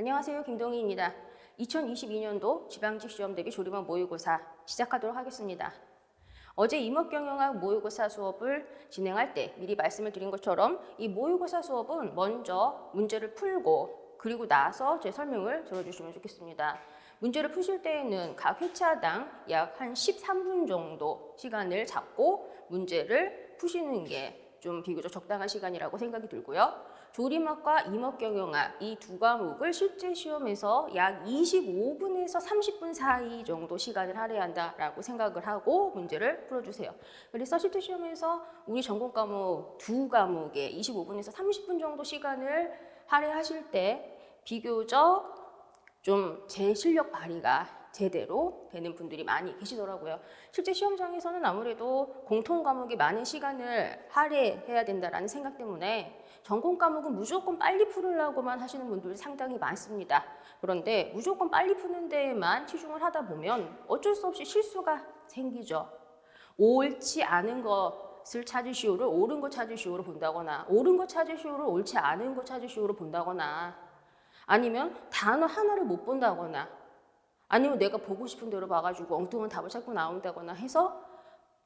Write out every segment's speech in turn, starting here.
안녕하세요. 김동희입니다. 2022년도 지방직 시험 대비 조리막 모의고사 시작하도록 하겠습니다. 어제 임업경영학 모의고사 수업을 진행할 때 미리 말씀을 드린 것처럼 이 모의고사 수업은 먼저 문제를 풀고 그리고 나서 제 설명을 들어주시면 좋겠습니다. 문제를 푸실 때에는 각 회차당 약 한 13분 정도 시간을 잡고 문제를 푸시는 게 좀 비교적 적당한 시간이라고 생각이 들고요. 조리막과 임업경영학 이 두 과목을 실제 시험에서 약 25분에서 30분 사이 정도 시간을 할애한다라고 생각을 하고 문제를 풀어주세요. 그래서 실제 시험에서 우리 전공 과목 두 과목에 25분에서 30분 정도 시간을 할애하실 때 비교적 좀 제 실력 발휘가 제대로 되는 분들이 많이 계시더라고요. 실제 시험장에서는 아무래도 공통 과목에 많은 시간을 할애해야 된다라는 생각 때문에 전공 과목은 무조건 빨리 풀으려고만 하시는 분들이 상당히 많습니다. 그런데 무조건 빨리 푸는 데에만 치중을 하다 보면 어쩔 수 없이 실수가 생기죠. 옳지 않은 것을 찾으시오를 옳은 것 찾으시오로 본다거나 옳은 것 찾으시오를 옳지 않은 것 찾으시오로 본다거나 아니면 단어 하나를 못 본다거나 아니면 내가 보고 싶은 대로 봐가지고 엉뚱한 답을 찾고 나온다거나 해서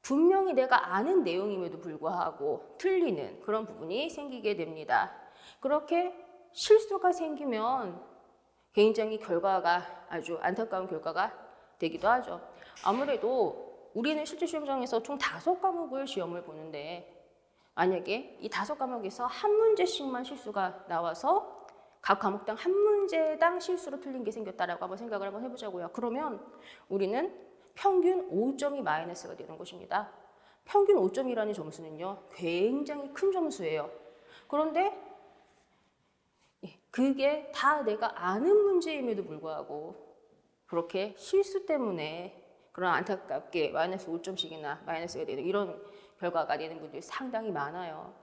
분명히 내가 아는 내용임에도 불구하고 틀리는 그런 부분이 생기게 됩니다. 그렇게 실수가 생기면 굉장히 결과가 아주 안타까운 결과가 되기도 하죠. 아무래도 우리는 실제 시험장에서 총 5과목을 시험을 보는데 만약에 이 5과목에서 한 문제씩만 실수가 나와서 각 과목당 한 문제당 실수로 틀린 게 생겼다라고 한번 생각을 한번 해보자고요. 그러면 우리는 평균 5점이 마이너스가 되는 것입니다. 평균 5점이라는 점수는요, 굉장히 큰 점수예요. 그런데 그게 다 내가 아는 문제임에도 불구하고 그렇게 실수 때문에 그런 안타깝게 마이너스 5점씩이나 마이너스가 되는 이런 결과가 되는 분들이 상당히 많아요.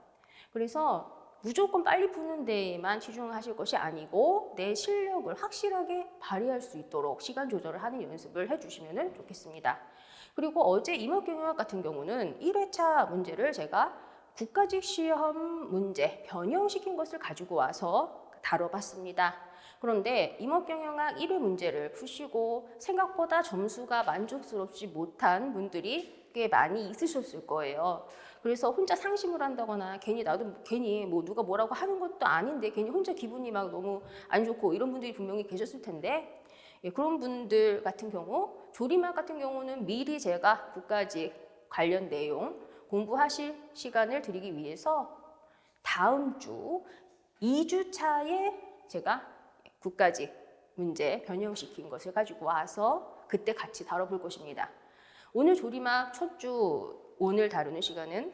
그래서 무조건 빨리 푸는 데에만 치중하실 것이 아니고 내 실력을 확실하게 발휘할 수 있도록 시간 조절을 하는 연습을 해주시면 좋겠습니다. 그리고 어제 임업경영학 같은 경우는 1회차 문제를 제가 국가직 시험 문제 변형시킨 것을 가지고 와서 다뤄봤습니다. 그런데 임업경영학 1회 문제를 푸시고 생각보다 점수가 만족스럽지 못한 분들이 꽤 많이 있으셨을 거예요. 그래서 혼자 상심을 한다거나 괜히 뭐 누가 뭐라고 하는 것도 아닌데 괜히 혼자 기분이 막 너무 안 좋고 이런 분들이 분명히 계셨을 텐데 그런 분들 같은 경우 조리막 같은 경우는 미리 제가 국가직 관련 내용 공부하실 시간을 드리기 위해서 다음 주 2주차에 제가 국가직 문제 변형시킨 것을 가지고 와서 그때 같이 다뤄볼 것입니다. 오늘 조리막 첫 주 오늘 다루는 시간은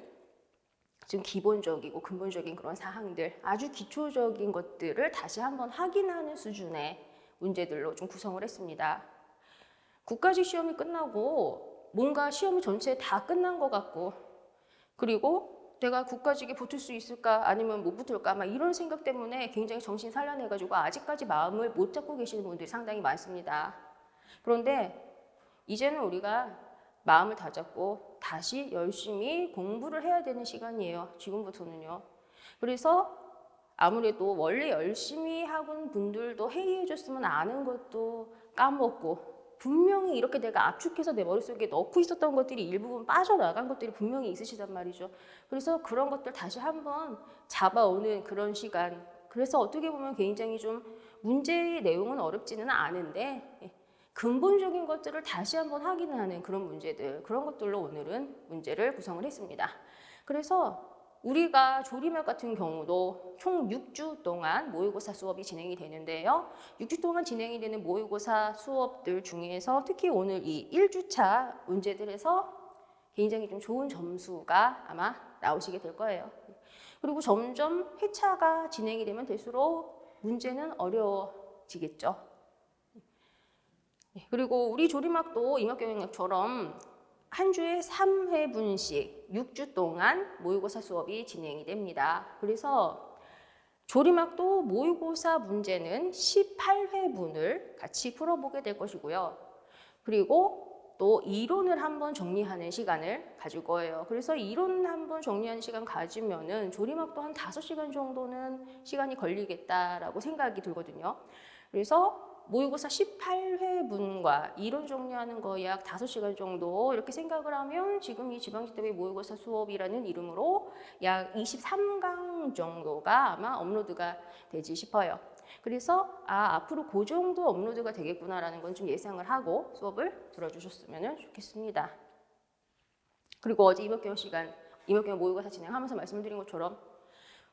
좀 기본적이고 근본적인 그런 사항들, 아주 기초적인 것들을 다시 한번 확인하는 수준의 문제들로 좀 구성을 했습니다. 국가직 시험이 끝나고 뭔가 시험이 전체 다 끝난 것 같고 그리고 내가 국가직에 붙을 수 있을까 아니면 못 붙을까 막 이런 생각 때문에 굉장히 정신 산란해가지고 아직까지 마음을 못 잡고 계시는 분들이 상당히 많습니다. 그런데 이제는 우리가 마음을 다잡고 다시 열심히 공부를 해야 되는 시간이에요. 지금부터는요. 그래서 아무래도 원래 열심히 학원 분들도 회의해 줬으면 아는 것도 까먹고 분명히 이렇게 내가 압축해서 내 머릿속에 넣고 있었던 것들이 일부분 빠져나간 것들이 분명히 있으시단 말이죠. 그래서 그런 것들 다시 한번 잡아오는 그런 시간. 그래서 어떻게 보면 굉장히 좀 문제의 내용은 어렵지는 않은데 근본적인 것들을 다시 한번 확인하는 그런 문제들, 그런 것들로 오늘은 문제를 구성을 했습니다. 그래서 우리가 조리막 같은 경우도 총 6주 동안 모의고사 수업이 진행이 되는데요. 6주 동안 진행이 되는 모의고사 수업들 중에서 특히 오늘 이 1주차 문제들에서 굉장히 좀 좋은 점수가 아마 나오시게 될 거예요. 그리고 점점 회차가 진행이 되면 될수록 문제는 어려워지겠죠. 그리고 우리 조리막도 임업경영학처럼 한 주에 3회분씩 6주 동안 모의고사 수업이 진행이 됩니다. 그래서 조리막도 모의고사 문제는 18회분을 같이 풀어보게 될 것이고요. 그리고 또 이론을 한번 정리하는 시간을 가질 거예요. 그래서 이론 한번 정리하는 시간 가지면은 조리막도 한 5시간 정도는 시간이 걸리겠다라고 생각이 들거든요. 그래서 모의고사 18회분과 이론 정리하는 거 약 5시간 정도 이렇게 생각을 하면 지금 이 지방직대비 모의고사 수업이라는 이름으로 약 23강 정도가 아마 업로드가 되지 싶어요. 그래서 앞으로 그 정도 업로드가 되겠구나라는 건 좀 예상을 하고 수업을 들어주셨으면 좋겠습니다. 그리고 어제 이목경 모의고사 진행하면서 말씀드린 것처럼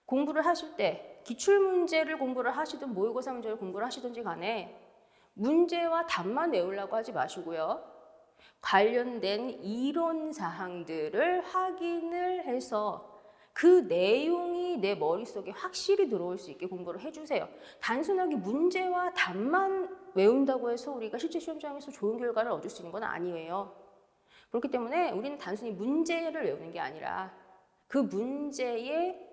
공부를 하실 때 기출문제를 공부를 하시든 모의고사 문제를 공부를 하시든지 간에 문제와 답만 외우려고 하지 마시고요. 관련된 이론 사항들을 확인을 해서 그 내용이 내 머릿속에 확실히 들어올 수 있게 공부를 해주세요. 단순하게 문제와 답만 외운다고 해서 우리가 실제 시험장에서 좋은 결과를 얻을 수 있는 건 아니에요. 그렇기 때문에 우리는 단순히 문제를 외우는 게 아니라 그 문제의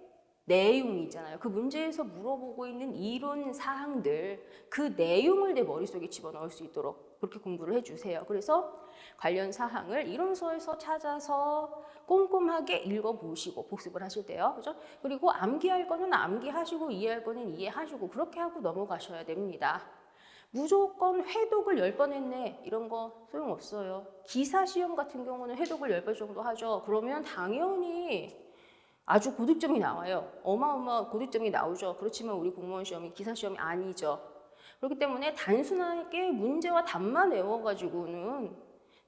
내용이 있잖아요. 그 문제에서 물어보고 있는 이론 사항들, 그 내용을 내 머릿속에 집어넣을 수 있도록 그렇게 공부를 해주세요. 그래서 관련 사항을 이론서에서 찾아서 꼼꼼하게 읽어보시고 복습을 하실 때요. 그죠? 그리고 암기할 거는 암기하시고 이해할 거는 이해하시고 그렇게 하고 넘어가셔야 됩니다. 무조건 회독을 10번 했네 이런 거 소용없어요. 기사시험 같은 경우는 회독을 10번 정도 하죠. 그러면 당연히 아주 고득점이 나와요. 어마어마한 고득점이 나오죠. 그렇지만 우리 공무원 시험이 기사 시험이 아니죠. 그렇기 때문에 단순하게 문제와 답만 외워가지고는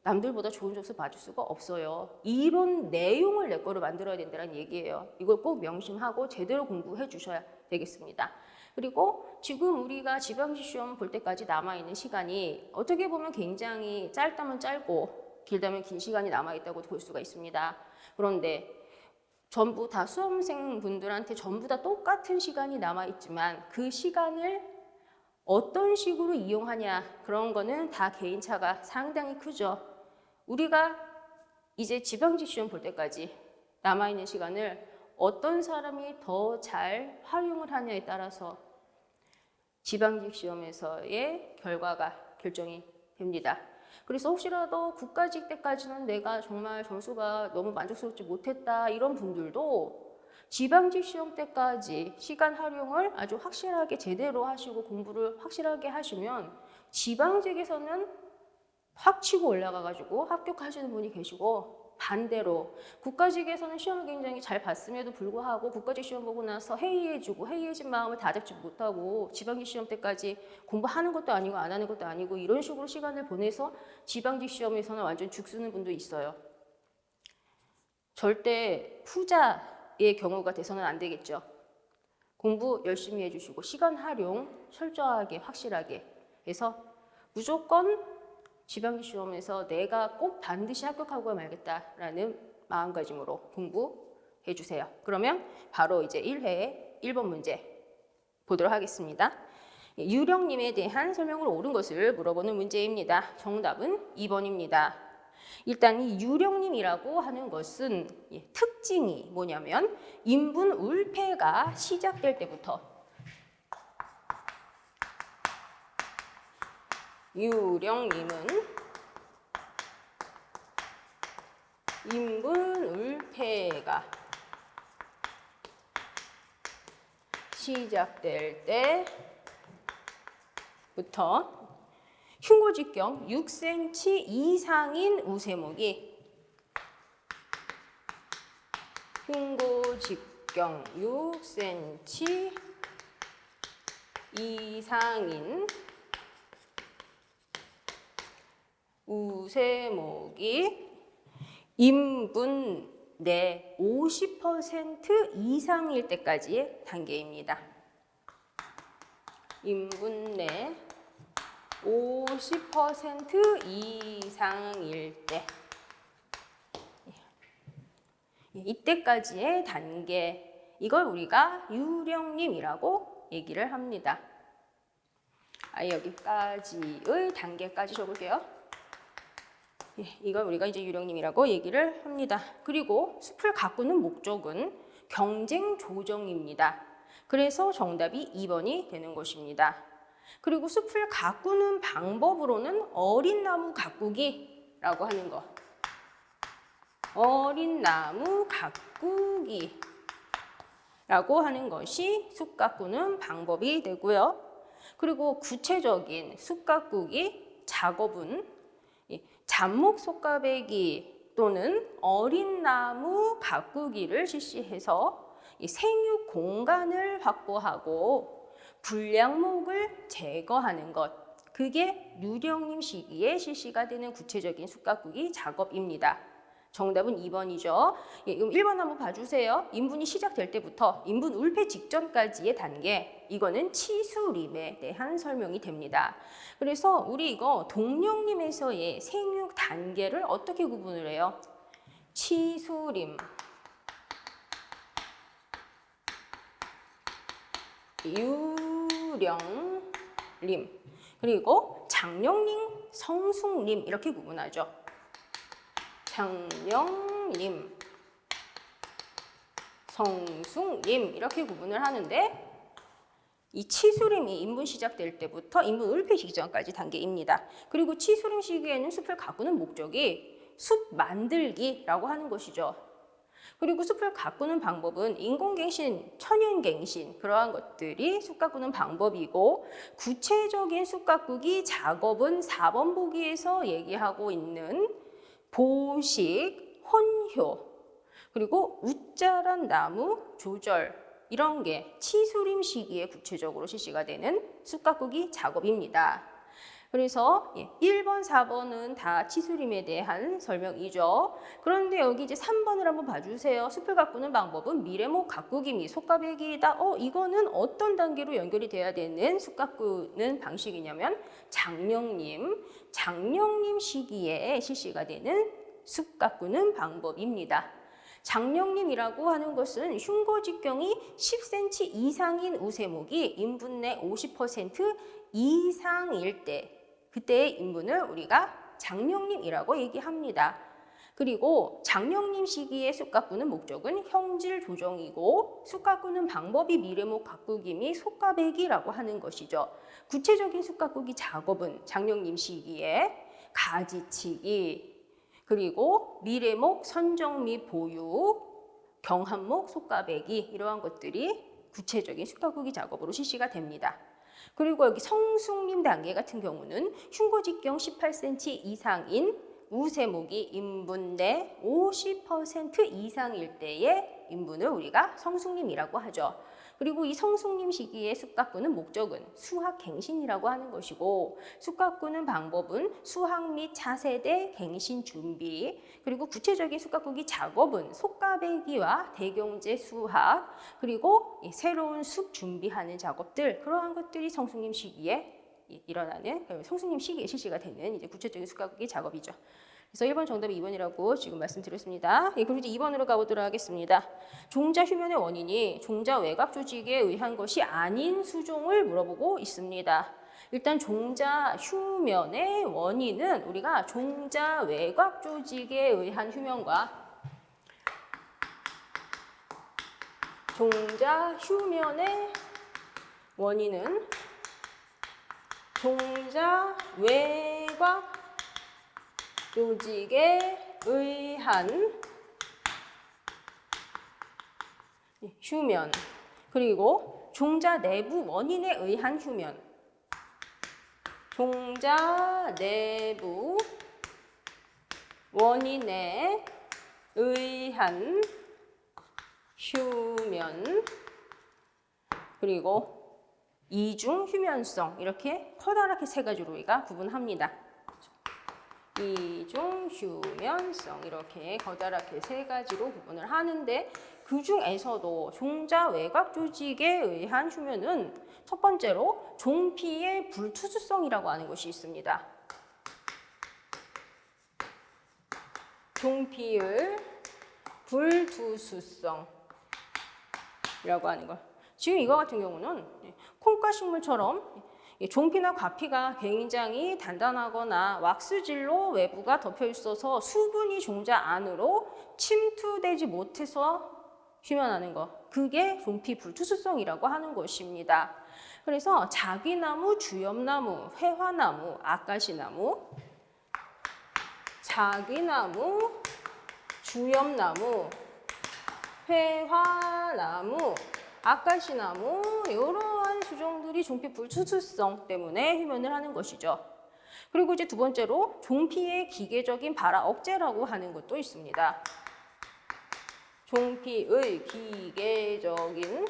남들보다 좋은 점수 받을 수가 없어요. 이런 내용을 내 거로 만들어야 된다는 얘기예요. 이걸 꼭 명심하고 제대로 공부해 주셔야 되겠습니다. 그리고 지금 우리가 지방시 시험 볼 때까지 남아있는 시간이 어떻게 보면 굉장히 짧다면 짧고 길다면 긴 시간이 남아있다고 볼 수가 있습니다. 그런데 전부 다 수험생분들한테 전부 다 똑같은 시간이 남아있지만 그 시간을 어떤 식으로 이용하냐 그런 거는 다 개인차가 상당히 크죠. 우리가 이제 지방직 시험 볼 때까지 남아있는 시간을 어떤 사람이 더 잘 활용을 하냐에 따라서 지방직 시험에서의 결과가 결정이 됩니다. 그래서 혹시라도 국가직 때까지는 내가 정말 점수가 너무 만족스럽지 못했다 이런 분들도 지방직 시험 때까지 시간 활용을 아주 확실하게 제대로 하시고 공부를 확실하게 하시면 지방직에서는 확 치고 올라가가지고 합격하시는 분이 계시고 반대로 국가직에서는 시험을 굉장히 잘 봤음에도 불구하고 국가직 시험 보고 나서 해이해진 마음을 다잡지 못하고 지방직 시험 때까지 공부하는 것도 아니고 안 하는 것도 아니고 이런 식으로 시간을 보내서 지방직 시험에서는 완전 죽쓰는 분도 있어요. 절대 후자의 경우가 돼서는 안 되겠죠. 공부 열심히 해주시고 시간 활용 철저하게 확실하게 해서 무조건 지방직 시험에서 내가 꼭 반드시 합격하고 말겠다라는 마음가짐으로 공부해 주세요. 그러면 바로 이제 1회 1번 문제 보도록 하겠습니다. 유령님에 대한 설명을 옳은 것을 물어보는 문제입니다. 정답은 2번입니다. 일단 이 유령님이라고 하는 것은 특징이 뭐냐면 인분 울패가 시작될 때부터 유령님은 인분 울패가 시작될 때부터 흉고직경 6cm 이상인 우세목이 흉고직경 6cm 이상인 우세목이 인분 내 50% 이상일 때까지의 단계입니다. 인분 내 50% 이상일 때 이때까지의 단계 이걸 우리가 유령님이라고 얘기를 합니다. 여기까지의 단계까지 적을게요. 이걸 우리가 이제 유령님이라고 얘기를 합니다. 그리고 숲을 가꾸는 목적은 경쟁 조정입니다. 그래서 정답이 2번이 되는 것입니다. 그리고 숲을 가꾸는 방법으로는 어린 나무 가꾸기라고 하는 거. 어린 나무 가꾸기라고 하는 것이 숲 가꾸는 방법이 되고요. 그리고 구체적인 숲가꾸기 작업은 잡목 솎아배기 또는 어린 나무 가꾸기를 실시해서 생육 공간을 확보하고 불량목을 제거하는 것, 그게 유령님 시기에 실시가 되는 구체적인 숲가꾸기 작업입니다. 정답은 2번이죠. 그럼 1번 한번 봐주세요. 인분이 시작될 때부터 인분 울패 직전까지의 단계, 이거는 치수림에 대한 설명이 됩니다. 그래서 우리 이거 동령림에서의 생육 단계를 어떻게 구분을 해요? 치수림, 유령림, 그리고 장령림, 성숙림 이렇게 구분하죠. 장령림, 성숙림 이렇게 구분을 하는데, 이 치수림이 인분 시작될 때부터 인분 울패 직전까지 단계입니다. 그리고 치수림 시기에는 숲을 가꾸는 목적이 숲 만들기라고 하는 것이죠. 그리고 숲을 가꾸는 방법은 인공갱신, 천연갱신 그러한 것들이 숲 가꾸는 방법이고, 구체적인 숲 가꾸기 작업은 4번 보기에서 얘기하고 있는 보식, 혼효, 그리고 웃자란 나무 조절, 이런 게 치수림 시기에 구체적으로 실시가 되는 숲 가꾸기 작업입니다. 그래서 1번, 4번은 다 치수림에 대한 설명이죠. 그런데 여기 이제 3번을 한번 봐주세요. 숲을 가꾸는 방법은 미래목 가꾸기 및 솎아배기이다. 이거는 어떤 단계로 연결이 돼야 되는 숲 가꾸는 방식이냐면 장령림 시기에 실시가 되는 숲 가꾸는 방법입니다. 장령림이라고 하는 것은 흉고직경이 10cm 이상인 우세목이 인분 내 50% 이상일 때, 그때의 인분을 우리가 장령림이라고 얘기합니다. 그리고 장령림 시기의 숲 가꾸는 목적은 형질 조정이고, 숲 가꾸는 방법이 미래목 가꾸기 및 솎아배기라고 하는 것이죠. 구체적인 숲 가꾸기 작업은 장령림 시기에 가지치기, 그리고 미래목 선정 및 보유, 경한목 솎아배기, 이러한 것들이 구체적인 숲 가꾸기 작업으로 실시가 됩니다. 그리고 여기 성숙림 단계 같은 경우는 흉고직경 18cm 이상인 우세목이 인분 내 50% 이상일 때의 인분을 우리가 성숙림이라고 하죠. 그리고 이 성숙림 시기의 숲 가꾸는 목적은 수확갱신이라고 하는 것이고, 숲 가꾸는 방법은 수확 및 차세대 갱신 준비, 그리고 구체적인 숲 가꾸기 작업은 솎아배기와 대경제 수확, 그리고 새로운 숲 준비하는 작업들, 그러한 것들이 성숙림 시기에 일어나는, 성숙림 시기에 실시가 되는 이제 구체적인 숲 가꾸기 작업이죠. 그래서 1번 정답이 2번이라고 지금 말씀드렸습니다. 그럼 이제 2번으로 가보도록 하겠습니다. 종자 휴면의 원인이 종자 외곽 조직에 의한 것이 아닌 수종을 물어보고 있습니다. 일단 종자 휴면의 원인은 우리가 종자 외곽 조직에 의한 휴면과 종자 휴면의 원인은 종자 외곽 조직에 의한 휴면, 그리고 종자 내부 원인에 의한 휴면, 종자 내부 원인에 의한 휴면, 그리고 이중 휴면성, 이렇게 커다랗게 세 가지로 우리가 구분합니다. 이중 휴면성, 이렇게 커다랗게 세 가지로 구분을 하는데, 그 중에서도 종자 외곽 조직에 의한 휴면은 첫 번째로 종피의 불투수성이라고 하는 것이 있습니다. 종피의 불투수성이라고 하는 것. 지금 이거 같은 경우는 콩과 식물처럼 종피나 과피가 굉장히 단단하거나 왁스질로 외부가 덮여 있어서 수분이 종자 안으로 침투되지 못해서 휴면하는 것, 그게 종피 불투수성이라고 하는 것입니다. 그래서 자기나무, 주엽나무, 회화나무, 아까시나무, 자기나무, 주엽나무, 회화나무, 아까시나무, 이러한 수종들 것들이 종피 불투수성 때문에 휴면을 하는 것이죠. 그리고 이제 두 번째로 종피의 기계적인 발화 억제라고 하는 것도 있습니다. 종피의 기계적인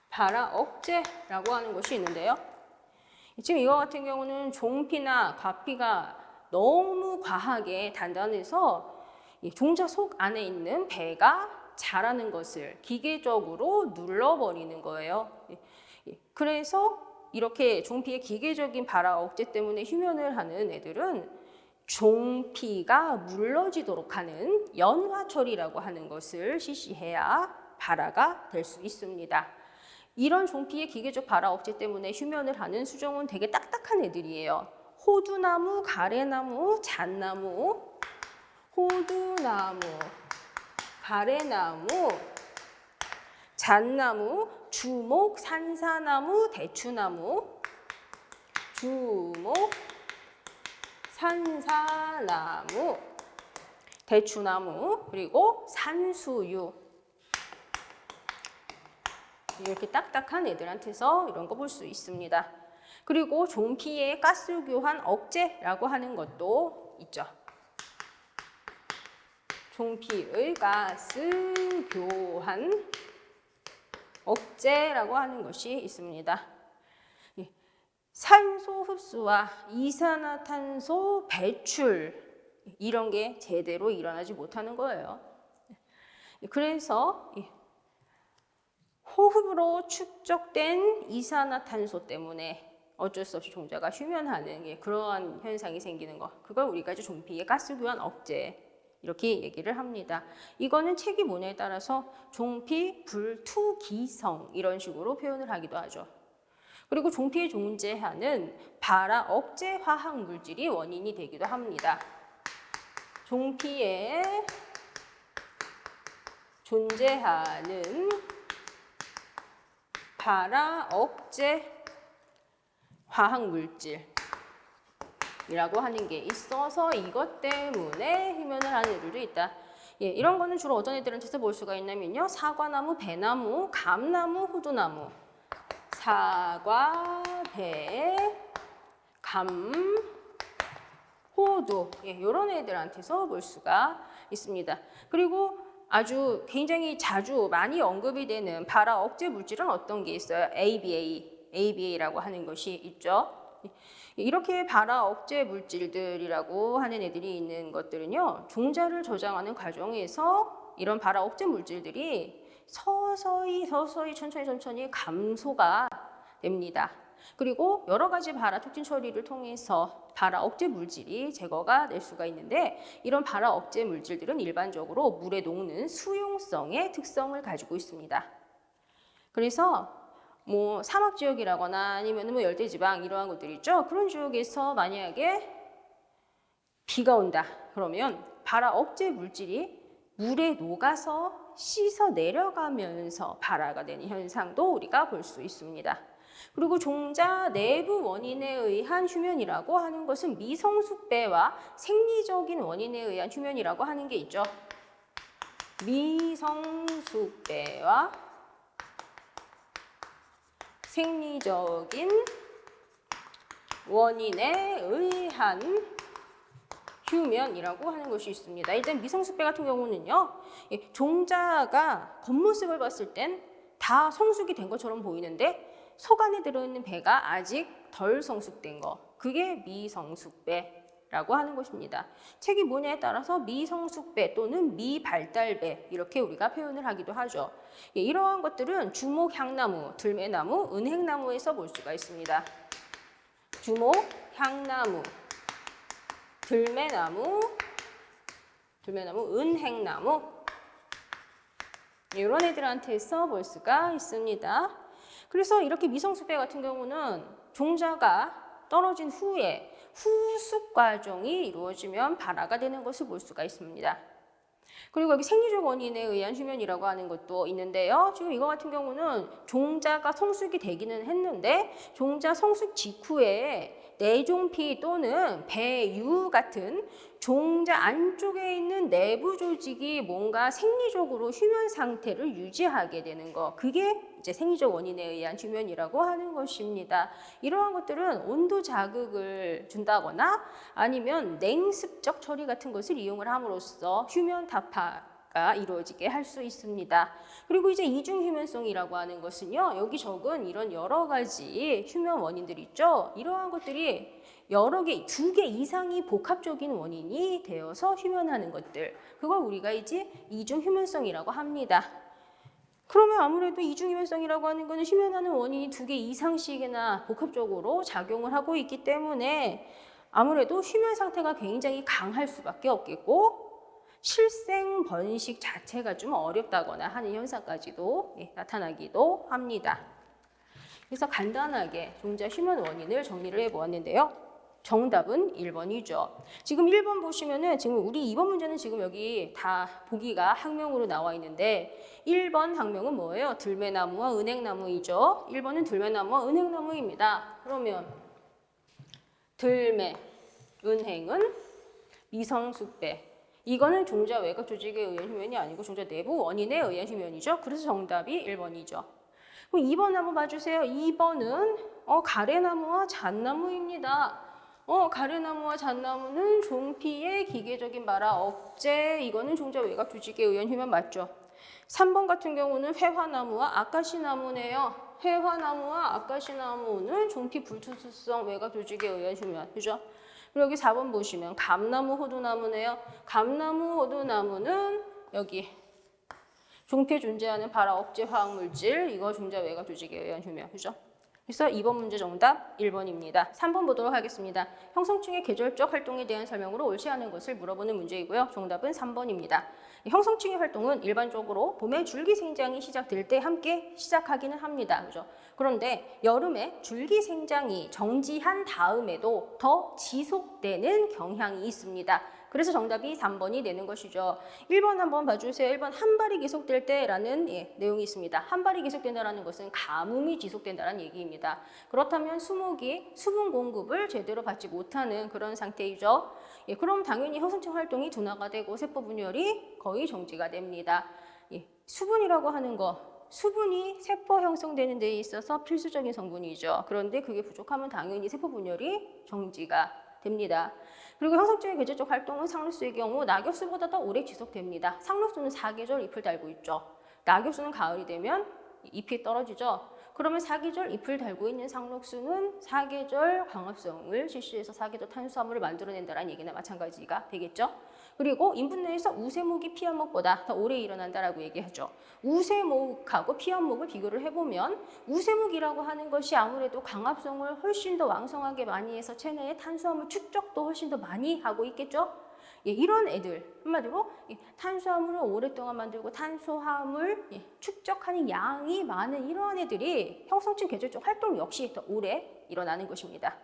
발화 억제라고 하는 것이 있는데요. 지금 이거 같은 경우는 종피나 과피가 너무 과하게 단단해서 종자 속 안에 있는 배가 자라는 것을 기계적으로 눌러버리는 거예요. 그래서 이렇게 종피의 기계적인 발화 억제 때문에 휴면을 하는 애들은 종피가 물러지도록 하는 연화 처리라고 하는 것을 실시해야 발화가 될 수 있습니다. 이런 종피의 기계적 발화 억제 때문에 휴면을 하는 수종은 되게 딱딱한 애들이에요. 호두나무, 가래나무, 잣나무, 호두나무, 가래나무, 잣나무, 주목, 산사나무, 대추나무, 주목, 산사나무, 대추나무, 그리고 산수유. 이렇게 딱딱한 애들한테서 이런 거 볼 수 있습니다. 그리고 종피의 가스 교환 억제라고 하는 것도 있죠. 종피의 가스 교환 억제라고 하는 것이 있습니다. 산소 흡수와 이산화탄소 배출 이런 게 제대로 일어나지 못하는 거예요. 그래서 호흡으로 축적된 이산화탄소 때문에 어쩔 수 없이 종자가 휴면하는 그러한 현상이 생기는 거. 그걸 우리가 이제 종피의 가스 교환 억제 이렇게 얘기를 합니다. 이거는 체기 문화에 따라서 종피 불투기성 이런 식으로 표현을 하기도 하죠. 그리고 종피에 존재하는 발화 억제 화학 물질이 원인이 되기도 합니다. 종피에 존재하는 발화 억제 화학 물질이라고 하는 게 있어서 이것 때문에 휴면을 하는 애들도 있다. 이런 거는 주로 어떤 애들한테서 볼 수가 있냐면요. 사과나무, 배나무, 감나무, 호두나무. 사과, 배, 감, 호두 이런 애들한테서 볼 수가 있습니다. 그리고 아주 굉장히 자주 많이 언급이 되는 발화 억제 물질은 어떤 게 있어요? ABA라고 하는 것이 있죠. 이렇게 발화 억제 물질들이라고 하는 애들이 있는 것들은요. 종자를 저장하는 과정에서 이런 발화 억제 물질들이 서서히 천천히 감소가 됩니다. 그리고 여러 가지 발화 촉진 처리를 통해서 발화 억제 물질이 제거가 될 수가 있는데 이런 발화 억제 물질들은 일반적으로 물에 녹는 수용성의 특성을 가지고 있습니다. 그래서 사막 지역이라거나 아니면 열대 지방 이러한 것들 있죠. 그런 지역에서 만약에 비가 온다. 그러면 발화 억제 물질이 물에 녹아서 씻어 내려가면서 발화가 되는 현상도 우리가 볼 수 있습니다. 그리고 종자 내부 원인에 의한 휴면이라고 하는 것은 미성숙배와 생리적인 원인에 의한 휴면이라고 하는 게 있죠. 미성숙배와 생리적인 원인에 의한 휴면이라고 하는 것이 있습니다. 일단 미성숙배 같은 경우는요. 종자가 겉모습을 봤을 땐 다 성숙이 된 것처럼 보이는데 속 안에 들어있는 배가 아직 덜 성숙된 거. 그게 미성숙배라고 하는 것입니다. 체기 분야에 따라서 미성숙배 또는 미발달배 이렇게 우리가 표현을 하기도 하죠. 이러한 것들은 주목, 향나무, 들매나무, 은행나무에서 볼 수가 있습니다. 주목, 향나무, 들매나무, 은행나무 이런 애들한테서 볼 수가 있습니다. 그래서 이렇게 미성숙배 같은 경우는 종자가 떨어진 후에 후숙 과정이 이루어지면 발화가 되는 것을 볼 수가 있습니다. 그리고 여기 생리적 원인에 의한 휴면이라고 하는 것도 있는데요. 지금 이거 같은 경우는 종자가 성숙이 되기는 했는데 종자 성숙 직후에 내종피 또는 배유 같은 종자 안쪽에 있는 내부 조직이 뭔가 생리적으로 휴면 상태를 유지하게 되는 거, 그게 이제 생리적 원인에 의한 휴면이라고 하는 것입니다. 이러한 것들은 온도 자극을 준다거나 아니면 냉습적 처리 같은 것을 이용을 함으로써 휴면 타파가 이루어지게 할 수 있습니다. 그리고 이제 이중 휴면성이라고 하는 것은요, 여기 적은 이런 여러 가지 휴면 원인들 있죠. 이러한 것들이 여러 개, 2개 이상이 복합적인 원인이 되어서 휴면하는 것들, 그걸 우리가 이제 이중 휴면성이라고 합니다. 그러면 아무래도 이중 휴면성이라고 하는 것은 휴면하는 원인이 2개 이상씩이나 복합적으로 작용을 하고 있기 때문에 아무래도 휴면 상태가 굉장히 강할 수밖에 없겠고, 실생 번식 자체가 좀 어렵다거나 하는 현상까지도 나타나기도 합니다. 그래서 간단하게 종자 휴면 원인을 정리를 해보았는데요. 정답은 1번이죠. 지금 1번 보시면은 지금 우리 2번 문제는 지금 여기 다 보기가 학명으로 나와 있는데 1번 학명은 뭐예요? 들매나무와 은행나무이죠. 1번은 들매나무와 은행나무입니다. 그러면 들매, 은행은 미성숙배. 이거는 종자 외곽 조직에 의한 휴면이 아니고 종자 내부 원인에 의한 휴면이죠. 그래서 정답이 1번이죠. 그럼 2번 한번 봐주세요. 2번은 가래나무와 잣나무입니다. 가래나무와 잣나무는 종피의 기계적인 발화 억제, 이거는 종자 외곽 조직에 의한 휴면 맞죠. 3번 같은 경우는 회화나무와 아카시나무네요. 회화나무와 아카시나무는 종피 불투수성 외곽 조직에 의한 휴면, 그죠? 그리고 여기 4번 보시면 감나무, 호두나무네요. 감나무, 호두나무는 여기 종피에 존재하는 발화 억제 화학물질, 이거 종자 외곽 조직에 의한 휴면, 그죠? 그래서 2번 문제 정답 1번입니다. 3번 보도록 하겠습니다. 형성층의 계절적 활동에 대한 설명으로 옳지 않은 것을 물어보는 문제이고요. 정답은 3번입니다. 형성층의 활동은 일반적으로 봄에 줄기 생장이 시작될 때 함께 시작하기는 합니다. 그죠? 그런데 여름에 줄기 생장이 정지한 다음에도 더 지속되는 경향이 있습니다. 그래서 정답이 3번이 되는 것이죠. 1번 한번 봐주세요. 1번 한 발이 계속될 때라는 내용이 있습니다. 한 발이 계속된다는 것은 가뭄이 지속된다는 얘기입니다. 그렇다면 수목이 수분 공급을 제대로 받지 못하는 그런 상태이죠. 그럼 당연히 형성층 활동이 둔화가 되고 세포 분열이 거의 정지가 됩니다. 수분이라고 하는 거, 수분이 세포 형성되는 데 있어서 필수적인 성분이죠. 그런데 그게 부족하면 당연히 세포 분열이 정지가 됩니다. 그리고 형성층의 계절적 활동은 상록수의 경우 낙엽수보다 더 오래 지속됩니다. 상록수는 사계절 잎을 달고 있죠. 낙엽수는 가을이 되면 잎이 떨어지죠. 그러면 사계절 잎을 달고 있는 상록수는 사계절 광합성을 실시해서 사계절 탄수화물을 만들어낸다는 얘기나 마찬가지가 되겠죠. 그리고 인분 내에서 우세목이 피한목보다 더 오래 일어난다라고 얘기하죠. 우세목하고 피한목을 비교를 해보면 우세목이라고 하는 것이 아무래도 광합성을 훨씬 더 왕성하게 많이 해서 체내에 탄수화물 축적도 훨씬 더 많이 하고 있겠죠. 이런 애들, 한마디로 탄수화물을 오랫동안 만들고 탄수화물 축적하는 양이 많은 이러한 애들이 형성층 계절적 활동 역시 더 오래 일어나는 것입니다.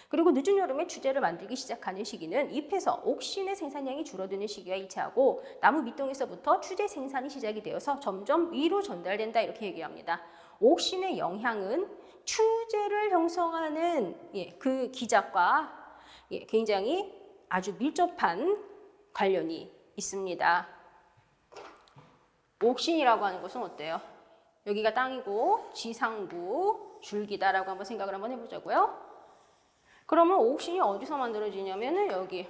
그리고 늦은 여름에 추재를 만들기 시작하는 시기는 잎에서 옥신의 생산량이 줄어드는 시기와 일치하고 나무 밑동에서부터 추재 생산이 시작이 되어서 점점 위로 전달된다 이렇게 얘기합니다. 옥신의 영향은 추재를 형성하는 그 기작과 굉장히 아주 밀접한 관련이 있습니다. 옥신이라고 하는 것은 어때요? 여기가 땅이고 지상부 줄기다라고 한번 생각을 한번 해보자고요. 그러면 옥신이 어디서 만들어지냐면은 여기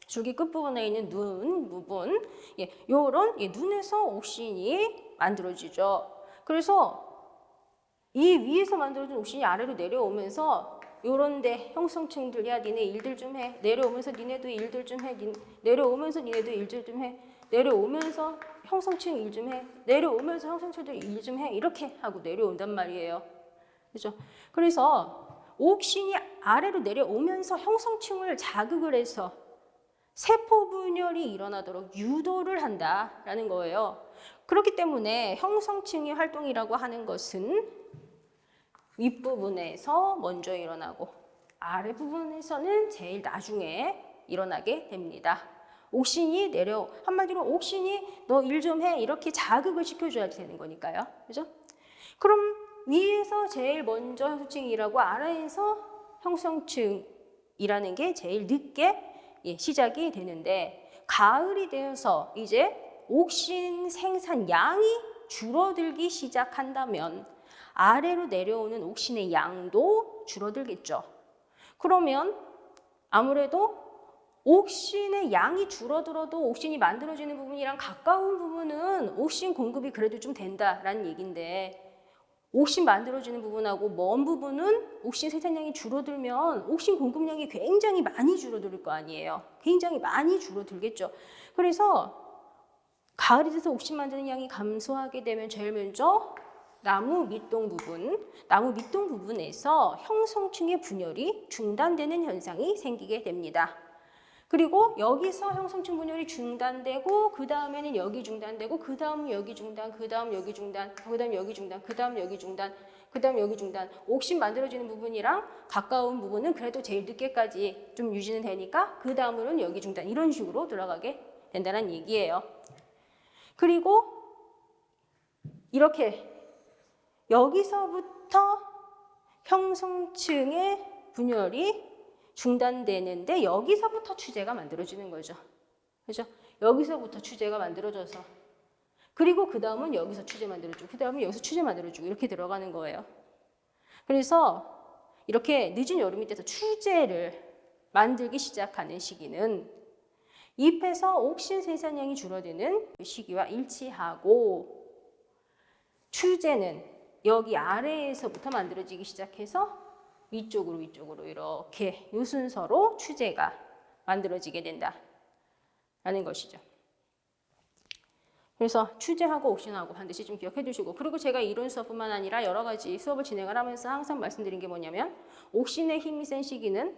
줄기 끝부분에 있는 눈 부분, 요런 눈에서 옥신이 만들어지죠. 그래서 이 위에서 만들어진 옥신이 아래로 내려오면서 요런데 형성층들, 야 니네 일들 좀 해. 내려오면서 니네도 일들 좀 해. 내려오면서 니네도 일들 좀 해. 내려오면서 형성층 일 좀 해. 내려오면서 형성층들 일 좀 해. 이렇게 하고 내려온단 말이에요. 그렇죠? 그래서 옥신이 아래로 내려오면서 형성층을 자극을 해서 세포 분열이 일어나도록 유도를 한다라는 거예요. 그렇기 때문에 형성층의 활동이라고 하는 것은 윗부분에서 먼저 일어나고 아랫부분에서는 제일 나중에 일어나게 됩니다. 옥신이 한마디로 옥신이 너 일 좀 해 이렇게 자극을 시켜줘야 되는 거니까요. 그죠? 그럼 위에서 제일 먼저 형성층이 일하고 아래에서 형성층 이라는 게 제일 늦게 시작이 되는데 가을이 되어서 이제 옥신 생산량이 줄어들기 시작한다면 아래로 내려오는 옥신의 양도 줄어들겠죠. 그러면 아무래도 옥신의 양이 줄어들어도 옥신이 만들어지는 부분이랑 가까운 부분은 옥신 공급이 그래도 좀 된다라는 얘기인데 옥신 만들어지는 부분하고 먼 부분은 옥신 생산량이 줄어들면 옥신 공급량이 굉장히 많이 줄어들 거 아니에요. 굉장히 많이 줄어들겠죠. 그래서 가을이 돼서 옥신 만드는 양이 감소하게 되면 제일 먼저 나무 밑동 부분에서 형성층의 분열이 중단되는 현상이 생기게 됩니다. 그리고 여기서 형성층 분열이 중단되고 그 다음에는 여기 중단되고 그 다음 여기 중단, 그 다음 여기 중단, 그 다음 여기 중단, 그 다음 여기 중단, 그 다음 여기 중단. 옥신 만들어지는 부분이랑 가까운 부분은 그래도 제일 늦게까지 좀 유지는 되니까 그 다음으로는 여기 중단 이런 식으로 들어가게 된다는 얘기예요. 그리고 이렇게 여기서부터 형성층의 분열이 중단되는데 여기서부터 추재가 만들어지는 거죠. 그죠? 여기서부터 추재가 만들어져서 그리고 그 다음은 여기서 추재 만들어주고 그 다음은 여기서 추재 만들어주고 이렇게 들어가는 거예요. 그래서 이렇게 늦은 여름이 돼서 추재를 만들기 시작하는 시기는 잎에서 옥신 생산량이 줄어드는 그 시기와 일치하고 추재는 여기 아래에서부터 만들어지기 시작해서 위쪽으로 이렇게 이 순서로 추재가 만들어지게 된다라는 것이죠. 그래서 추재하고 옥신하고 반드시 좀 기억해 두시고 그리고 제가 이론 수업뿐만 아니라 여러 가지 수업을 진행을 하면서 항상 말씀드린 게 뭐냐면 옥신의 힘이 센 시기는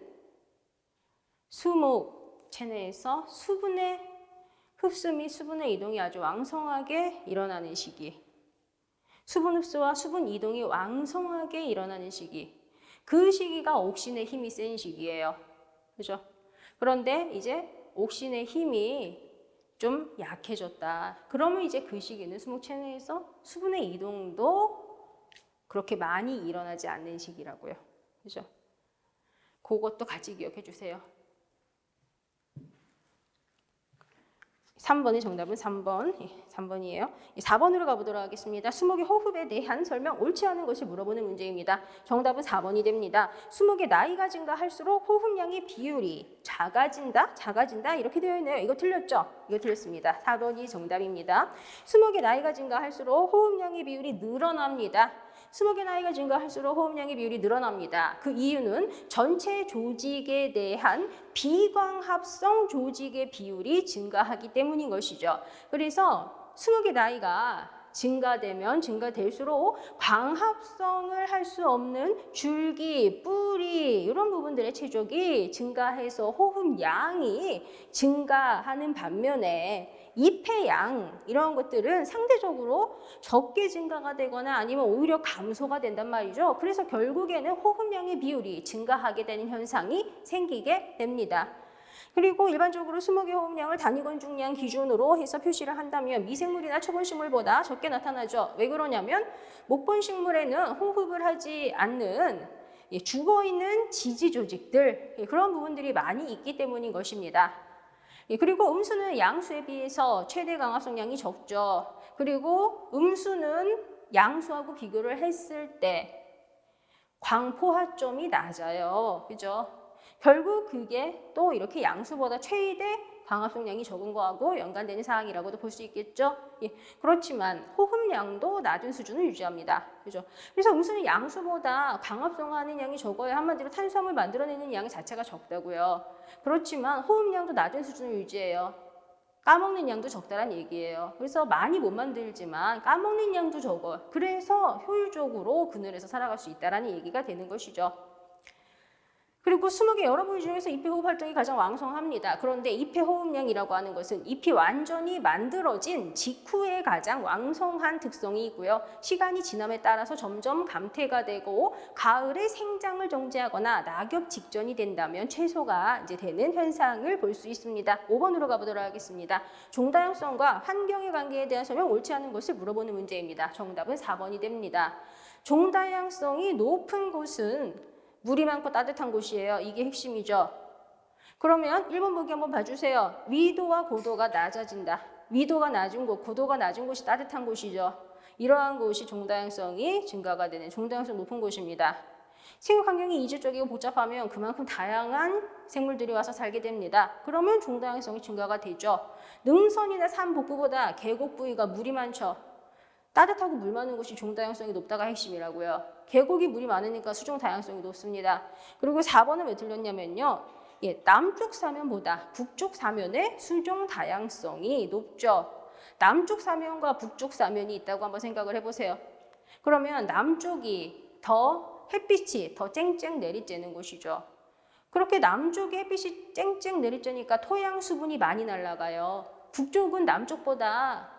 수목 체내에서 수분의 흡수 및 수분의 이동이 아주 왕성하게 일어나는 시기 수분 흡수와 수분 이동이 왕성하게 일어나는 시기 그 시기가 옥신의 힘이 센 시기예요. 그죠? 그런데 이제 옥신의 힘이 좀 약해졌다. 그러면 이제 그 시기는 수목 체내에서 수분의 이동도 그렇게 많이 일어나지 않는 시기라고요. 그죠? 그것도 같이 기억해 주세요. 3번의 정답은 3번. 3번이에요. 4번으로 가보도록 하겠습니다. 수목의 호흡에 대한 설명 옳지 않은 것을 물어보는 문제입니다. 정답은 4번이 됩니다. 수목의 나이가 증가할수록 호흡량의 비율이 작아진다 이렇게 되어 있네요. 이거 틀렸죠? 이거 틀렸습니다. 4번이 정답입니다. 수목의 나이가 증가할수록 호흡량의 비율이 늘어납니다. 수목의 나이가 증가할수록 호흡량의 비율이 늘어납니다. 그 이유는 전체 조직에 대한 비광합성 조직의 비율이 증가하기 때문인 것이죠. 그래서 수목의 나이가 증가될수록 광합성을 할 수 없는 줄기, 뿌리 이런 부분들의 체적이 증가해서 호흡량이 증가하는 반면에 잎의 양 이런 것들은 상대적으로 적게 증가가 되거나 아니면 오히려 감소가 된단 말이죠. 그래서 결국에는 호흡량의 비율이 증가하게 되는 현상이 생기게 됩니다. 그리고 일반적으로 수목의 호흡량을 단위건중량 기준으로 해서 표시를 한다면 미생물이나 초본식물보다 적게 나타나죠. 왜 그러냐면 목본식물에는 호흡을 하지 않는 죽어있는 지지조직들 그런 부분들이 많이 있기 때문인 것입니다. 그리고 음수는 양수에 비해서 최대 광합성량이 적죠. 그리고 음수는 양수하고 비교를 했을 때 광포화점이 낮아요. 그죠? 결국 그게 또 이렇게 양수보다 최대 광합성량이 적은 거하고 연관되는 사항이라고도 볼 수 있겠죠. 그렇지만 호흡량도 낮은 수준을 유지합니다. 그죠? 그래서 음수는 양수보다 광합성하는 양이 적어야 한마디로 탄수화물 만들어내는 양 자체가 적다고요. 그렇지만 호흡량도 낮은 수준을 유지해요. 까먹는 양도 적다란 얘기예요. 그래서 많이 못 만들지만 까먹는 양도 적어요. 그래서 효율적으로 그늘에서 살아갈 수 있다는 얘기가 되는 것이죠. 그리고 수목의 여러 부위 중에서 잎의 호흡 활동이 가장 왕성합니다. 그런데 잎의 호흡량이라고 하는 것은 잎이 완전히 만들어진 직후에 가장 왕성한 특성이 있고요. 시간이 지남에 따라서 점점 감퇴가 되고 가을에 생장을 정지하거나 낙엽 직전이 된다면 최소가 이제 되는 현상을 볼 수 있습니다. 5번으로 가보도록 하겠습니다. 종다양성과 환경의 관계에 대한 설명 옳지 않은 것을 물어보는 문제입니다. 정답은 4번이 됩니다. 종다양성이 높은 곳은 물이 많고 따뜻한 곳이에요. 이게 핵심이죠. 그러면 1번 보기 한번 봐주세요. 위도와 고도가 낮아진다. 위도가 낮은 곳, 고도가 낮은 곳이 따뜻한 곳이죠. 이러한 곳이 종다양성이 증가가 되는 종다양성 높은 곳입니다. 생육 환경이 이질적이고 복잡하면 그만큼 다양한 생물들이 와서 살게 됩니다. 그러면 종다양성이 증가가 되죠. 능선이나 산 복부보다 계곡 부위가 물이 많죠. 따뜻하고 물 많은 곳이 종다양성이 높다가 핵심이라고요. 계곡이 물이 많으니까 수종 다양성이 높습니다. 그리고 4번은 왜 틀렸냐면요. 남쪽 사면보다 북쪽 사면의 수종 다양성이 높죠. 남쪽 사면과 북쪽 사면이 있다고 한번 생각을 해보세요. 그러면 남쪽이 더 햇빛이 더 쨍쨍 내리쬐는 곳이죠. 그렇게 남쪽에 햇빛이 쨍쨍 내리쬐니까 토양 수분이 많이 날아가요. 북쪽은 남쪽보다